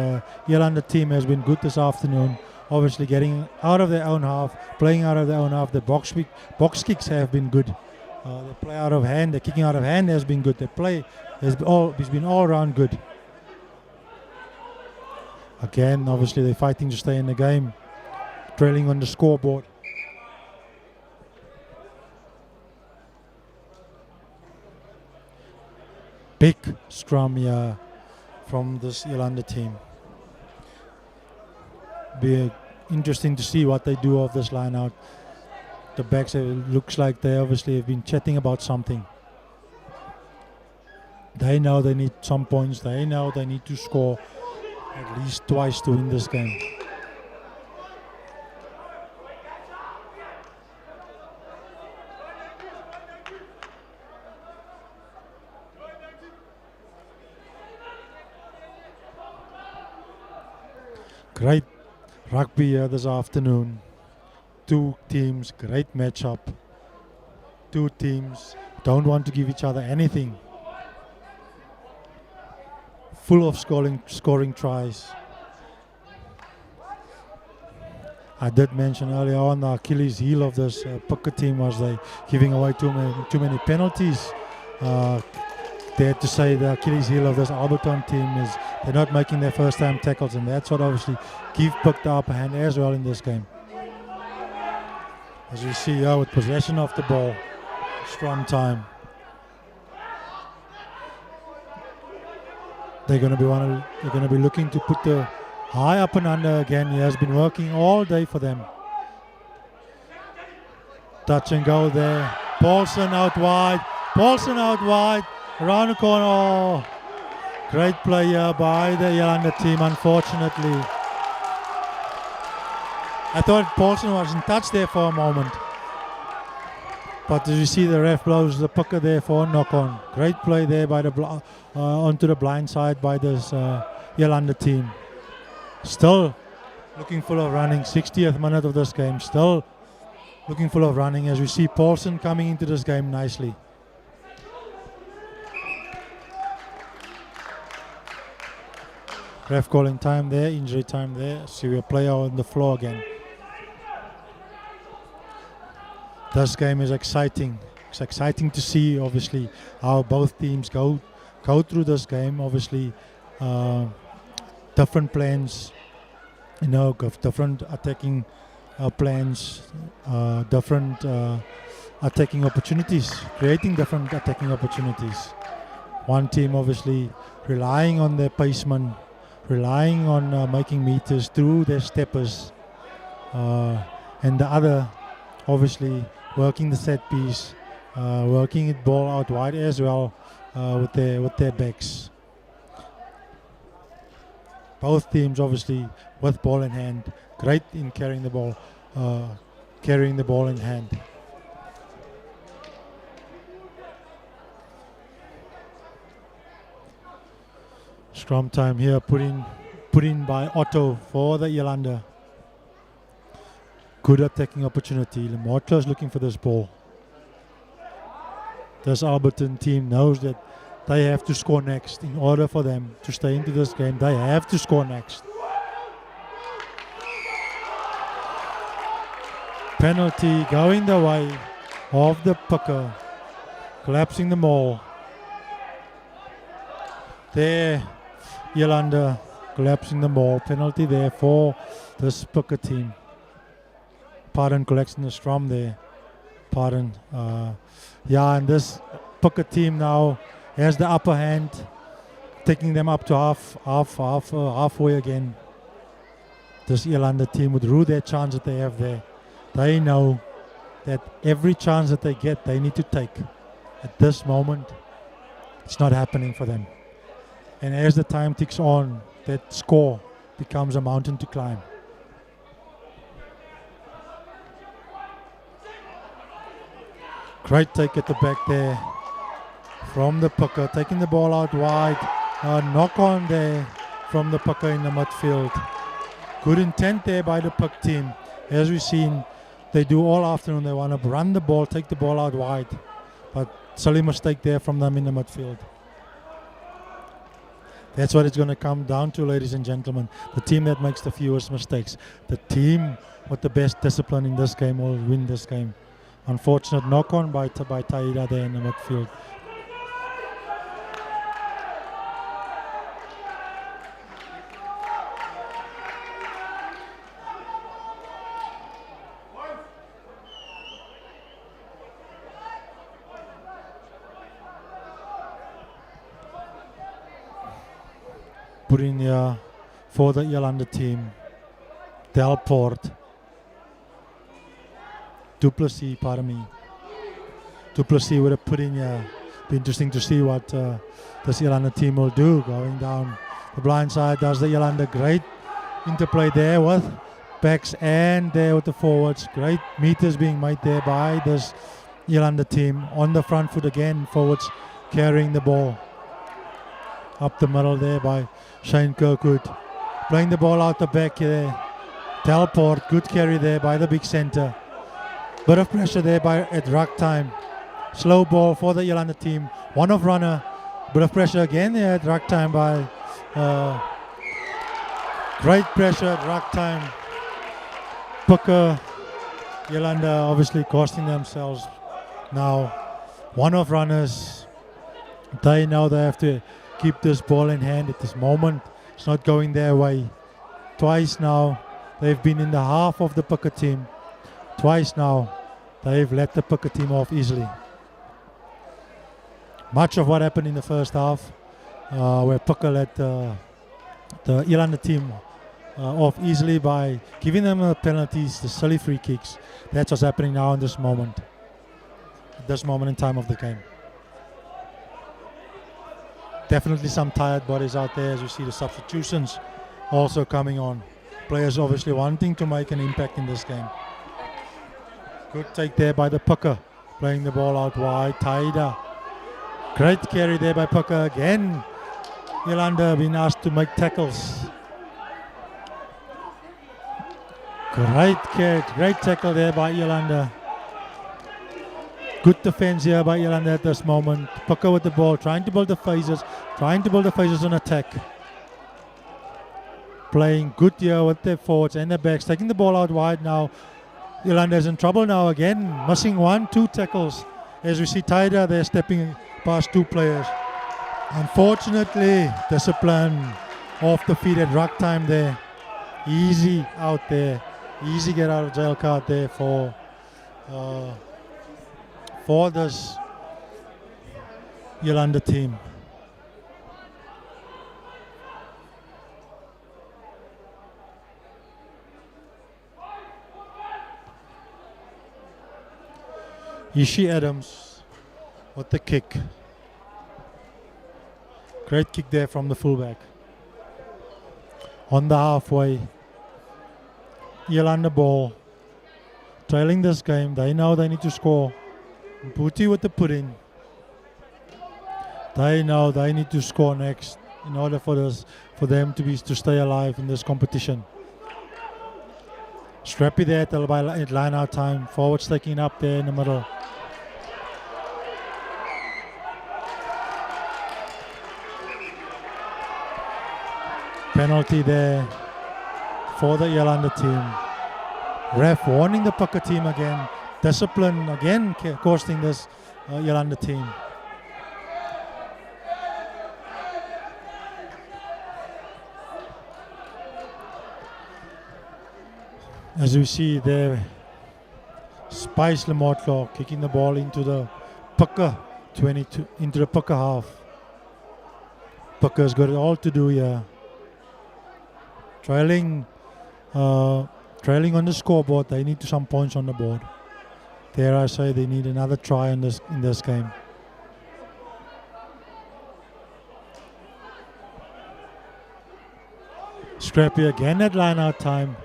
ELANDE team has been good this afternoon. Obviously getting out of their own half, playing out of their own half. The box kicks have been good. The play out of hand, the kicking out of hand has been good. The play has been all around good. Again, obviously they're fighting to stay in the game, trailing on the scoreboard. big scrum here from this ELANDE team. Be interesting to see what they do of this line out. The backs, it looks like they obviously have been chatting about something. They know they need some points. They know they need to score at least twice to win this game. Great rugby here this afternoon. Two teams, great matchup. Two teams don't want to give each other anything. Full of scoring tries. I did mention earlier on the Achilles heel of this Puka team was they giving away too many penalties. Dare to say the Achilles heel of this Alberton team is they're not making their first time tackles, and that's what obviously give Puck the upper hand as well in this game. As we see here with possession of the ball, scrum time. They're going to be looking to put the high up and under again. He has been working all day for them. Touch and go there. Paulson out wide. Paulson out wide. Around the corner. Oh, great play here by the ELANDE team, unfortunately. I thought Paulson was in touch there for a moment. But as you see, the ref blows the pucker there for a knock-on. Great play there by the onto the blind side by this ELANDE team. Still looking full of running. 60th minute of this game. Still looking full of running as we see Paulson coming into this game nicely. Ref calling time there, injury time there. See a player on the floor again. This game is exciting. It's exciting to see, obviously, how both teams go through this game. Obviously, different plans, different attacking plans, different attacking opportunities, creating different attacking opportunities. One team obviously relying on their pacemen, relying on making meters through their steppers, and the other obviously working the set piece, working it ball out wide as well with their backs. Both teams obviously with ball in hand, great in carrying the ball in hand. Scrum time here, put in by Otto for the ELANDE. Good attacking opportunity. Lemortler is looking for this ball. This Alberton team knows that they have to score next. In order for them to stay into this game, they have to score next. Penalty going the way of the pucker. Collapsing the maul. There, ELANDE collapsing the maul. Penalty there for this pucker team. Pardon, collecting the scrum there. Pardon. And this pucker team now has the upper hand, taking them up to halfway again. This ELANDE team would rue their chance that they have there. They know that every chance that they get, they need to take. At this moment, it's not happening for them. And as the time ticks on, that score becomes a mountain to climb. Great take at the back there from the pucker, taking the ball out wide. Knock on there from the pucker in the midfield. Good intent there by the puck team. As we've seen, they do all afternoon. They want to run the ball, take the ball out wide. But silly mistake there from them in the midfield. That's what it's going to come down to, ladies and gentlemen. The team that makes the fewest mistakes. The team with the best discipline in this game will win this game. Unfortunate knock-on by Taida there in the midfield. put in here for the ELANDE team. Delport. Duplessis, pardon me. Duplessis would have put in here. Be interesting to see what this ELANDE team will do. Going down the blind side does the ELANDE. Great interplay there with backs and there with the forwards. Great meters being made there by this ELANDE team. On the front foot again, forwards carrying the ball. Up the middle there by Shane Kirkwood. Playing the ball out the back there. Delport, good carry there by the big centre. Bit of pressure there at ruck time. Slow ball for the ELANDE team. One off runner. Bit of pressure again there at ruck time by great pressure at ruck time. Pucker, ELANDE obviously costing themselves now. One off runners. They know they have to keep this ball in hand at this moment. It's not going their way. Twice now they've been in the half of the Pucker team. Twice now they've let the Pucker team off easily. Much of what happened in the first half where Pucker let the ELANDE team off easily by giving them the penalties, the silly free kicks. That's what's happening now in this moment. At this moment in time of the game. Definitely some tired bodies out there as you see the substitutions also coming on. Players obviously wanting to make an impact in this game. Good take there by the Pucker. Playing the ball out wide. Taida. Great carry there by Pucker again. ELANDE being asked to make tackles. Great tackle there by ELANDE. Good defense here by ELANDE at this moment. Pucker with the ball, trying to build the phases on attack. Playing good here with their forwards and their backs, taking the ball out wide now. ELANDE is in trouble now again, missing 1-2 tackles. As we see Taida there stepping past 2 players. Unfortunately, discipline off the feet at ruck time there. Easy out there. Easy get out of jail card there for this ELANDE team. Ishi Adams with the kick. Great kick there from the fullback. On the halfway. ELANDE ball. Trailing this game. They know they need to score. Booty with the put-in. They know they need to score next in order for them to stay alive in this competition. Scrappy there at line out time. Forwards taking up there in the middle. Penalty there for the ELANDE team. Ref warning the Pucker team again. Discipline again costing this ELANDE team. As we see there, Spice Lemortlaw kicking the ball into the Pucker 22, into the Pucker half. Pucker's got it all to do here. Trailing on the scoreboard, they need some points on the board. Dare I say they need another try in this game. Scrappy again at line out time.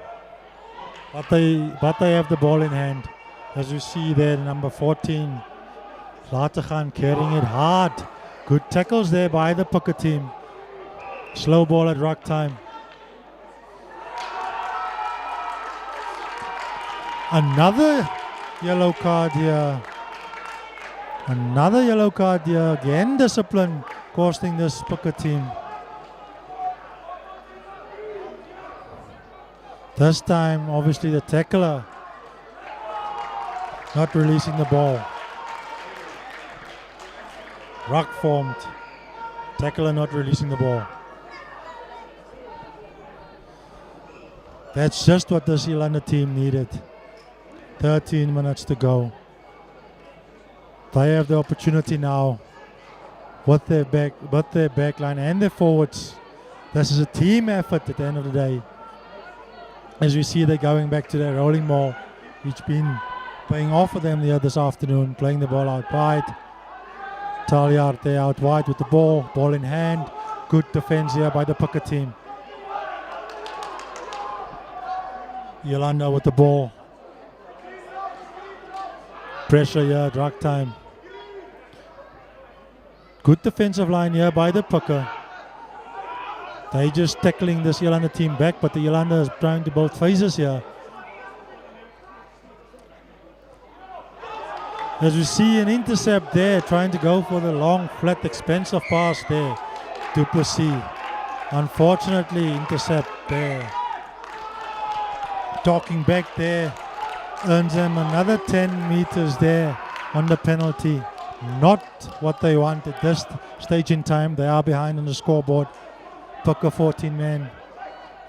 But they have the ball in hand. As you see there, number 14, Lategan carrying it hard. Good tackles there by the Pucker team. Slow ball at ruck time. Another yellow card here. Another yellow card here. Again, discipline costing this Pucker team. This time, obviously, the tackler not releasing the ball. Ruck formed. Tackler not releasing the ball. That's just what this ELANDE team needed. 13 minutes to go. They have the opportunity now with their back line and their forwards This is a team effort at the end of the day. As we see, they're going back to their rolling ball, which been paying off for them here this afternoon, playing the ball out wide. Taljaard there out wide with the ball in hand. Good defense here by the Pucker team. Yolanda with the ball. Pressure here, drag time. Good defensive line here by the Pucker. They just tackling this Yolanda team back, but the Yolanda is trying to build phases here. As we see an intercept there, trying to go for the long, flat, expensive pass there. Duplessis. Unfortunately, intercept there. Talking back there, earns them another 10 meters there on the penalty. Not what they want at this stage in time. They are behind on the scoreboard. Pucker 14 man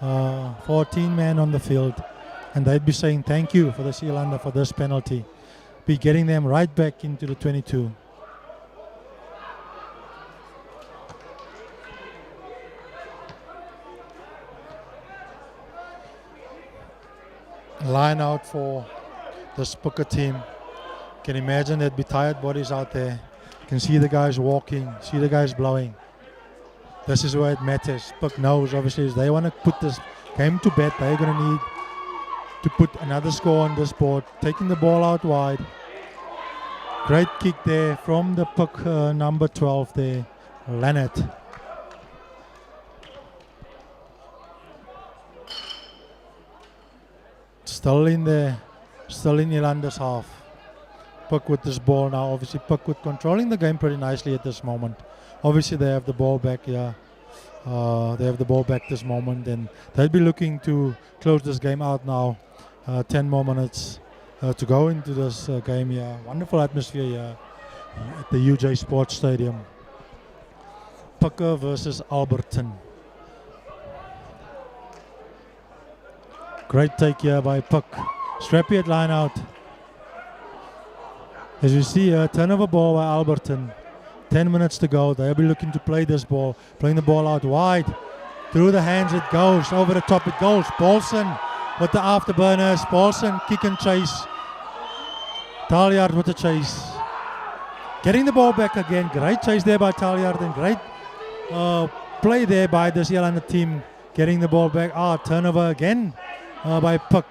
on the field, and they'd be saying thank you for the Yolanda for this penalty. Be getting them right back into the 22. Line out for the Pucker team. Can imagine there'd be tired bodies out there. You can see the guys walking, see the guys blowing. This is where it matters. Puck knows, obviously, if they want to put this game to bed, they're going to need to put another score on this board. Taking the ball out wide. Great kick there from the Puck number 12 there, Leonard. Still in there, still in Yolanda's half. Puck with this ball now. Obviously, Puck with controlling the game pretty nicely at this moment. Obviously, they have the ball back here. They have the ball back this moment, and they'll be looking to close this game out now. 10 more minutes to go into this game here. Wonderful atmosphere here at the UJ Sports Stadium. Pucker versus Alberton. Great take here by Puck. Strappy at line out. As you see here, turnover ball by Alberton. 10 minutes to go. They'll be looking to play this ball. Playing the ball out wide. Through the hands it goes. Over the top it goes. Paulson with the afterburners. Paulson kick and chase. Taljaard with the chase. Getting the ball back again. Great chase there by Taljaard, and great play there by this Yolanda team. Getting the ball back. Turnover again by Puck.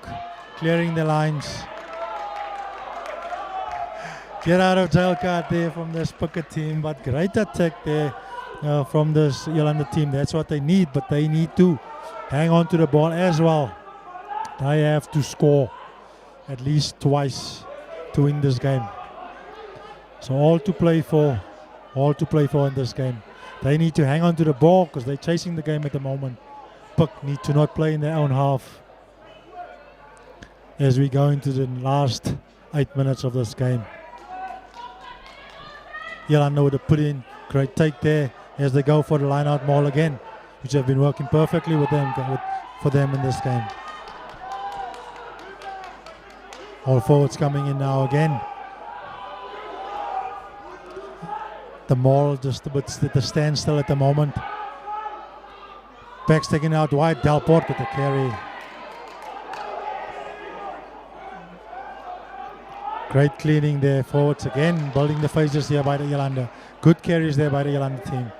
Clearing the lines. Get out of jail card there from this Pucker team, but great attack there from this Yolanda team. That's what they need, but they need to hang on to the ball as well. They have to score at least twice to win this game. So all to play for in this game. They need to hang on to the ball because they're chasing the game at the moment. Puck need to not play in their own half as we go into the last 8 minutes of this game. Yolanda would have put in great take there as they go for the line out maul again, which have been working perfectly with them for them in this game. All forwards coming in now again. The maul just a bit at the standstill at the moment. Backs taken out wide. Delport with the carry. Great cleaning there, forwards again, building the phases here by the Yolanda. Good carries there by the Yolanda team.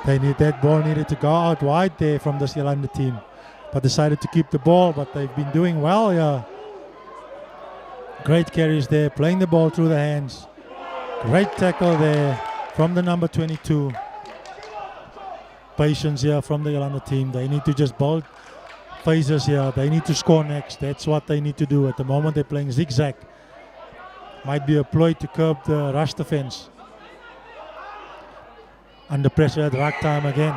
That ball needed to go out wide there from this Yolanda team, but decided to keep the ball, but they've been doing well here. Great carries there, playing the ball through the hands. Great tackle there from the number 22. Patience here from the Yolanda team. They need to just build phases here. They need to score next. That's what they need to do. At the moment they're playing zigzag. Might be a ploy to curb the rush defense. Under pressure at rack time again.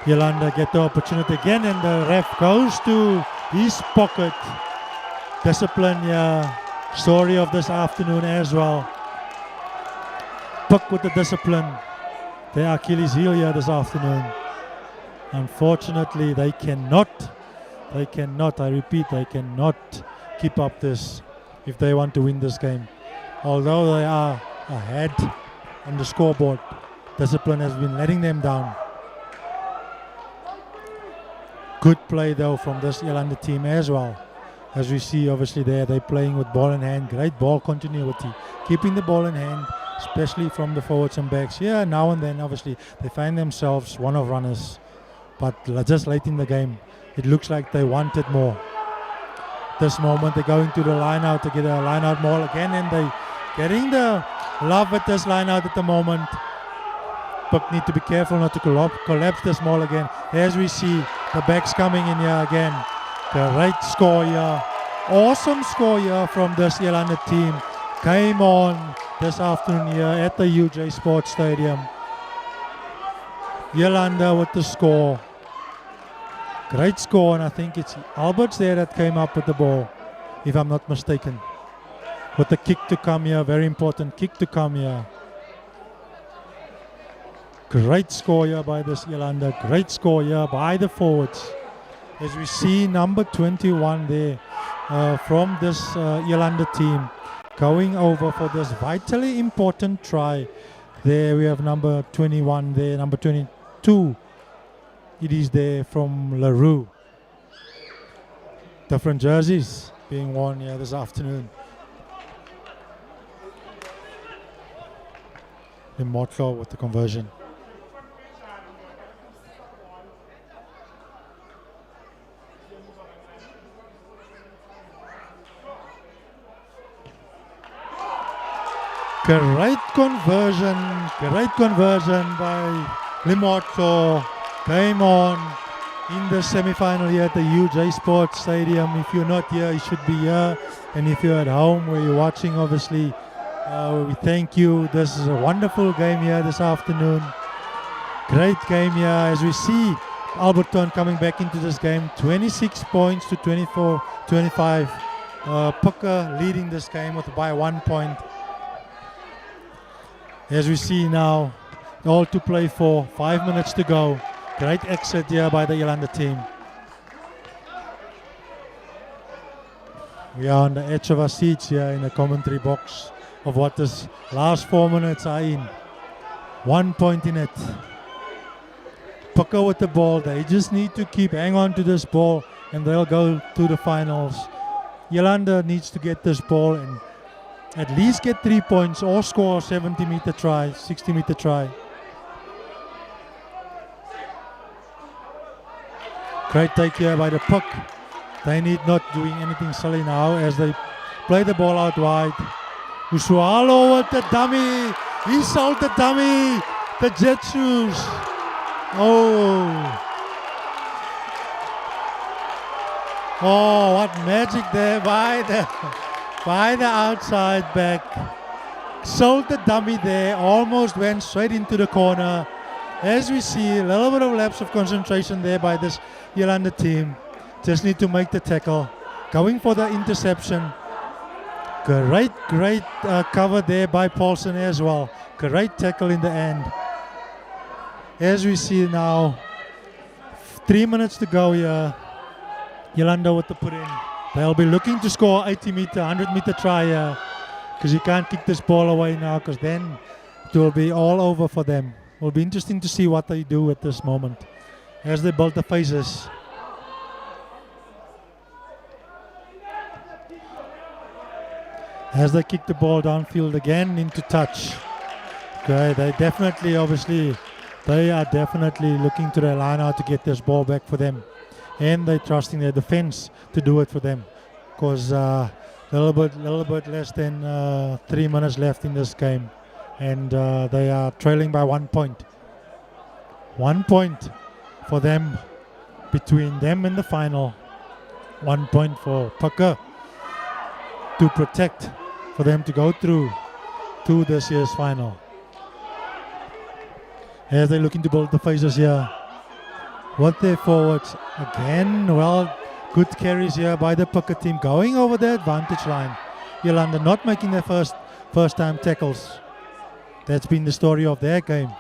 Yolanda get the opportunity again, and the ref goes to his pocket. Discipline here. Story of this afternoon as well. Puck with the discipline. Their Achilles heel here this afternoon. Unfortunately, they cannot, I repeat, they cannot keep up this if they want to win this game. Although they are ahead on the scoreboard, discipline has been letting them down. Good play though from this Elande team as well. As we see obviously there, they're playing with ball in hand. Great ball continuity. Keeping the ball in hand, especially from the forwards and backs. Yeah, now and then obviously they find themselves one of runners. But just late in the game, it looks like they wanted more. This moment they're going to the line out to get a line out ball again, and they getting the love at this line out at the moment. But need to be careful not to collapse this maul again. As we see the backs coming in here again. Great score here. Awesome score here from this Elande team. Came on this afternoon here at the UJ Sports Stadium. Elande with the score. Great score, and I think it's Albert's there that came up with the ball, if I'm not mistaken. With the kick to come here, very important kick to come here. Great score here by this Elande. Great score here by the forwards. As we see number 21 there from this Elande team going over for this vitally important try. There we have number 21 there, number 22. It is there from LaRue. Different jerseys being worn here this afternoon. Immortal with the conversion. Great conversion by Limotso. Came on in the semi-final here at the UJ Sports Stadium. If you're not here, you should be here. And if you're at home where you're watching, obviously, we thank you. This is a wonderful game here this afternoon. Great game here as we see Alberton coming back into this game. 26 points to 25. Puka leading this game by 1 point. As we see now, all to play for, 5 minutes to go. Great exit here by the Elande team. We are on the edge of our seats here in the commentary box of what this last 4 minutes are in. 1 point in it. Puka with the ball. They just need to hang on to this ball and they'll go to the finals. Elande needs to get this ball and at least get 3 points or score a 70-meter try, 60-meter try. Great take here by the Puck. They need not doing anything silly now as they play the ball out wide. Usualo with the dummy. He sold the dummy. The jet shoes. Oh, what magic there by the outside back. Sold the dummy there. Almost went straight into the corner. As we see, a little bit of lapse of concentration there by this Elande team. Just need to make the tackle. Going for the interception. Great cover there by Paulson as well. Great tackle in the end. As we see now, 3 minutes to go here. Elande with the put in. They'll be looking to score 80-meter, 100-meter try here. Because you can't kick this ball away now, because then it will be all over for them. It will be interesting to see what they do at this moment as they build the phases. As they kick the ball downfield again into touch. Okay, they are definitely looking to their line out to get this ball back for them. And they're trusting their defense to do it for them. Because a little bit less than 3 minutes left in this game. And they are trailing by 1 point. 1 point for them, between them and the final. 1 point for Puka to protect, for them to go through to this year's final. As they're looking to build the phases here with their forwards. Again, well, good carries here by the Puka team going over the advantage line. Elande not making their first time tackles. That's been the story of their game.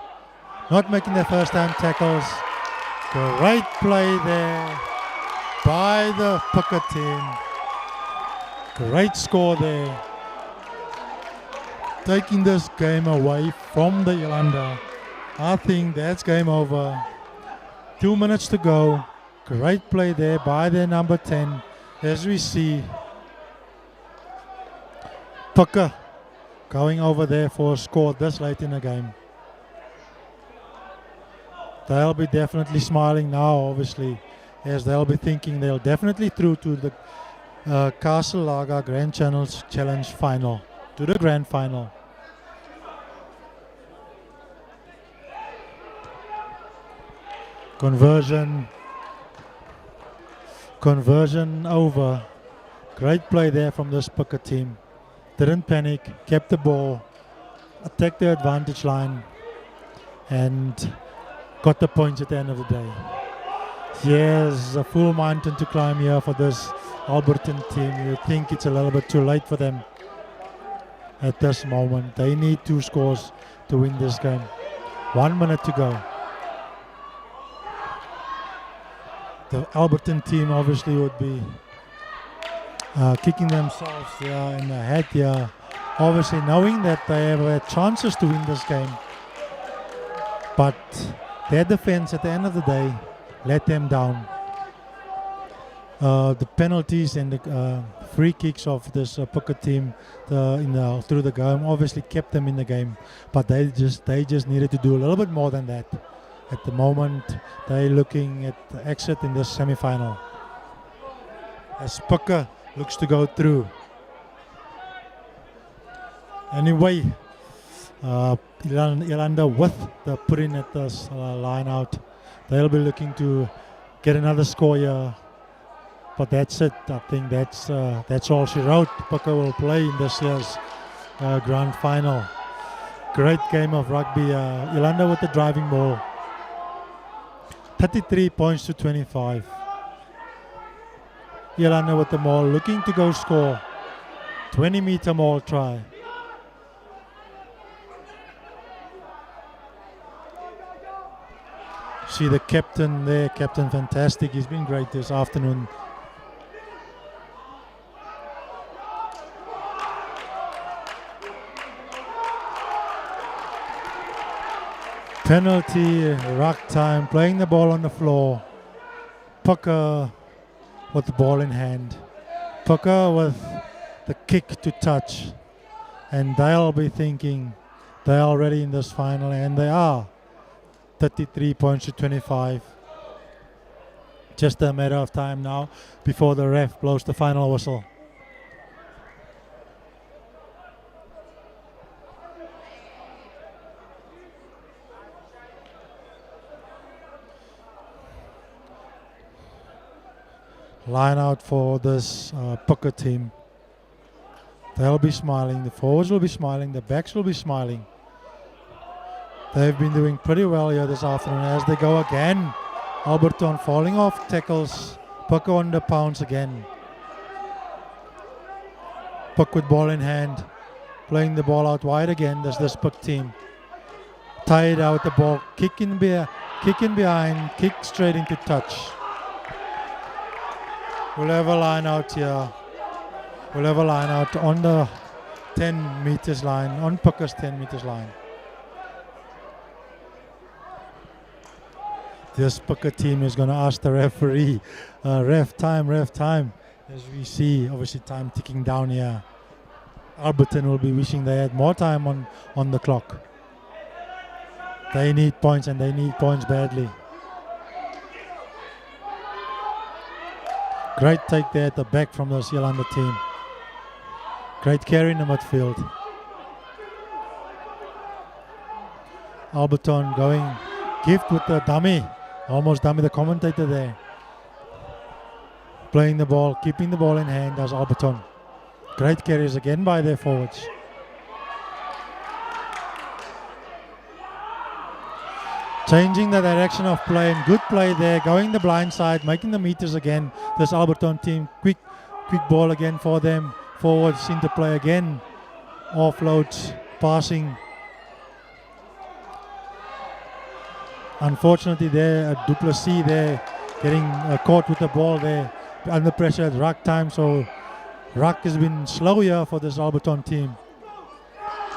Not making their first time tackles. Great play there by the Puka team. Great score there. Taking this game away from the Elande. I think that's game over. 2 minutes to go. Great play there by their number 10. As we see, Tucker going over there for a score this late in the game. They'll be definitely smiling now, obviously, as they'll be thinking they'll definitely through to the Castle Lager Grand Challenge final, to the grand final. Conversion over. Great play there from this Pucker team. Didn't panic, kept the ball, attacked the advantage line, and got the points at the end of the day. Here's a full mountain to climb here for this Alberton team. You think it's a little bit too late for them at this moment. They need 2 scores to win this game. 1 minute to go. The Alberton team obviously would be kicking themselves in the head here, obviously knowing that they have had chances to win this game, but their defense at the end of the day let them down. The penalties and the free kicks of this Pucker team through the game obviously kept them in the game, but they just needed to do a little bit more than that. At the moment, they're looking at the exit in this semi-final, as Pucker looks to go through. Anyway, Elande with the put in at this line out. They'll be looking to get another score here, but that's it. I think that's all she wrote. Pucker will play in this year's grand final. Great game of rugby. Elande with the driving ball. 33 points to 25. Elande with the maul, looking to go score. 20-meter maul try. See the captain there, Captain Fantastic. He's been great this afternoon. Penalty, ruck time, playing the ball on the floor. Pucker with the ball in hand. Pucker with the kick to touch. And they'll be thinking they're already in this final, and they are. 33 points to 25. Just a matter of time now before the ref blows the final whistle. Line out for this Pucker team. They'll be smiling. The forwards will be smiling. The backs will be smiling. They've been doing pretty well here this afternoon as they go again. Alberton falling off tackles. Pucker on the pounce again. Puck with ball in hand. Playing the ball out wide again. There's this Puck team. Tied out the ball. Kicking behind. Kick straight into touch. We'll have a line out here. We'll have a line out on the 10 meters line, on Pucker's 10 meters line. This Pucker team is going to ask the referee, ref time, as we see obviously time ticking down here. Alberton will be wishing they had more time on the clock. They need points, and they need points badly. Great take there at the back from the Elande team. Great carry in the midfield. Alberton going gift with the dummy. Almost dummy the commentator there. Playing the ball, keeping the ball in hand as Alberton. Great carries again by their forwards. Changing the direction of play, and good play there, going the blind side, making the meters again. This Alberton team, quick ball again for them. Forwards into play again. Offloads, passing. Unfortunately there, Duplessis there, getting caught with the ball there, under pressure at ruck time. So ruck has been slow here for this Alberton team.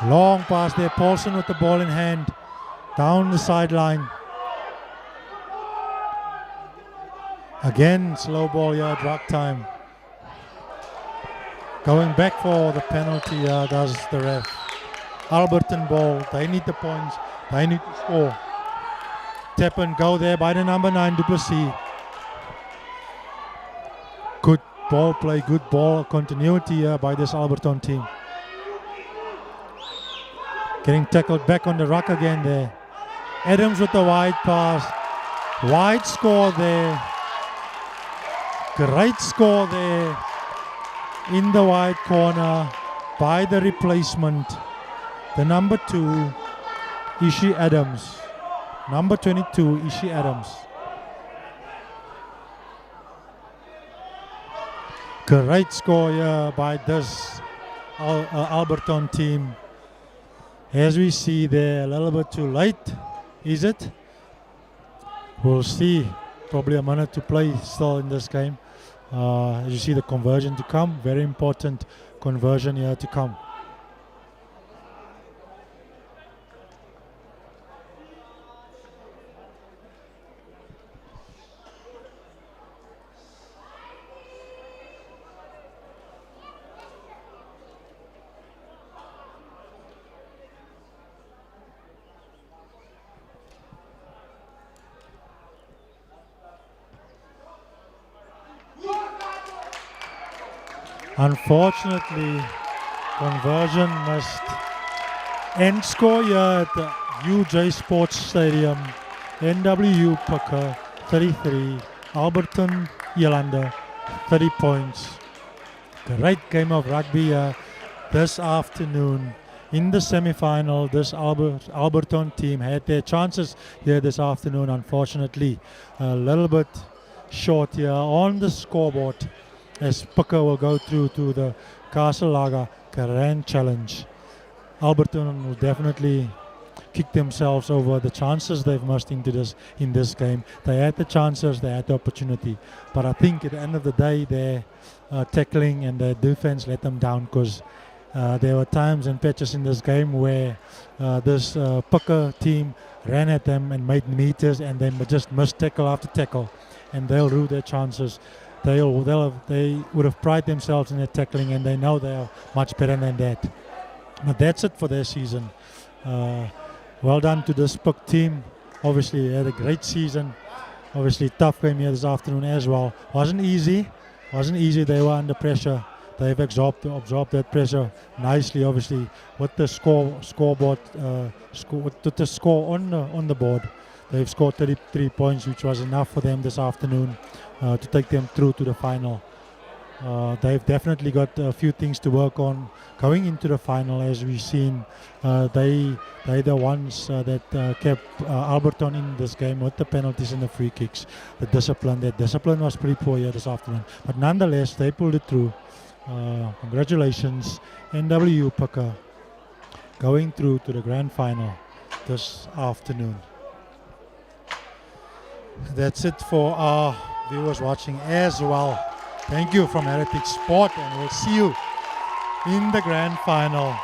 Long pass there, Paulson with the ball in hand. Down the sideline. Again, slow ball here, drag time. Going back for the penalty, does the ref. Alberton ball, they need the points, they need to score. Tap and go there by the number 9, Duplessis. Good ball play, good ball continuity here by this Alberton team. Getting tackled back on the ruck again there. Adams with the wide pass. Wide score there. Great score there in the wide corner by the replacement. The number 2, Ishi Adams. Number 22, Ishi Adams. Great score here by this Alberton team. As we see there, a little bit too late, is it? We'll see. Probably a minute to play still in this game. As you see the conversion to come, very important conversion here to come. Unfortunately, conversion missed. End score here at the UJ Sports Stadium. NWU Pucker 33, Alberton Elande 30 points. Great game of rugby this afternoon. In the semi-final, this Alberton team had their chances here this afternoon. Unfortunately, a little bit short here on the scoreboard, as Pucker will go through to the Castle Lager Grand Challenge. Alberton will definitely kick themselves over the chances they've missed in this game. They had the chances, they had the opportunity, but I think at the end of the day, their tackling and their defense let them down, because there were times and patches in this game where this Pucker team ran at them and made meters, and then just missed tackle after tackle, and they'll rue their chances. They would have prided themselves in their tackling, and they know they are much better than that. But that's it for their season. Well done to this Puck team. Obviously, they had a great season. Obviously, tough game here this afternoon as well. Wasn't easy. They were under pressure. They've absorbed that pressure nicely. Obviously, with the scoreboard, with the score on the board, they've scored 33 points, which was enough for them this afternoon to take them through to the final. They've definitely got a few things to work on going into the final. As we've seen, they're the ones that kept Alberton in this game with the penalties and the free kicks. The discipline was pretty poor here this afternoon, but nonetheless they pulled it through. Congratulations, NWU Pucker, going through to the grand final this afternoon. That's it for our viewers watching as well. Thank you from Heritage Sport, and we'll see you in the grand final.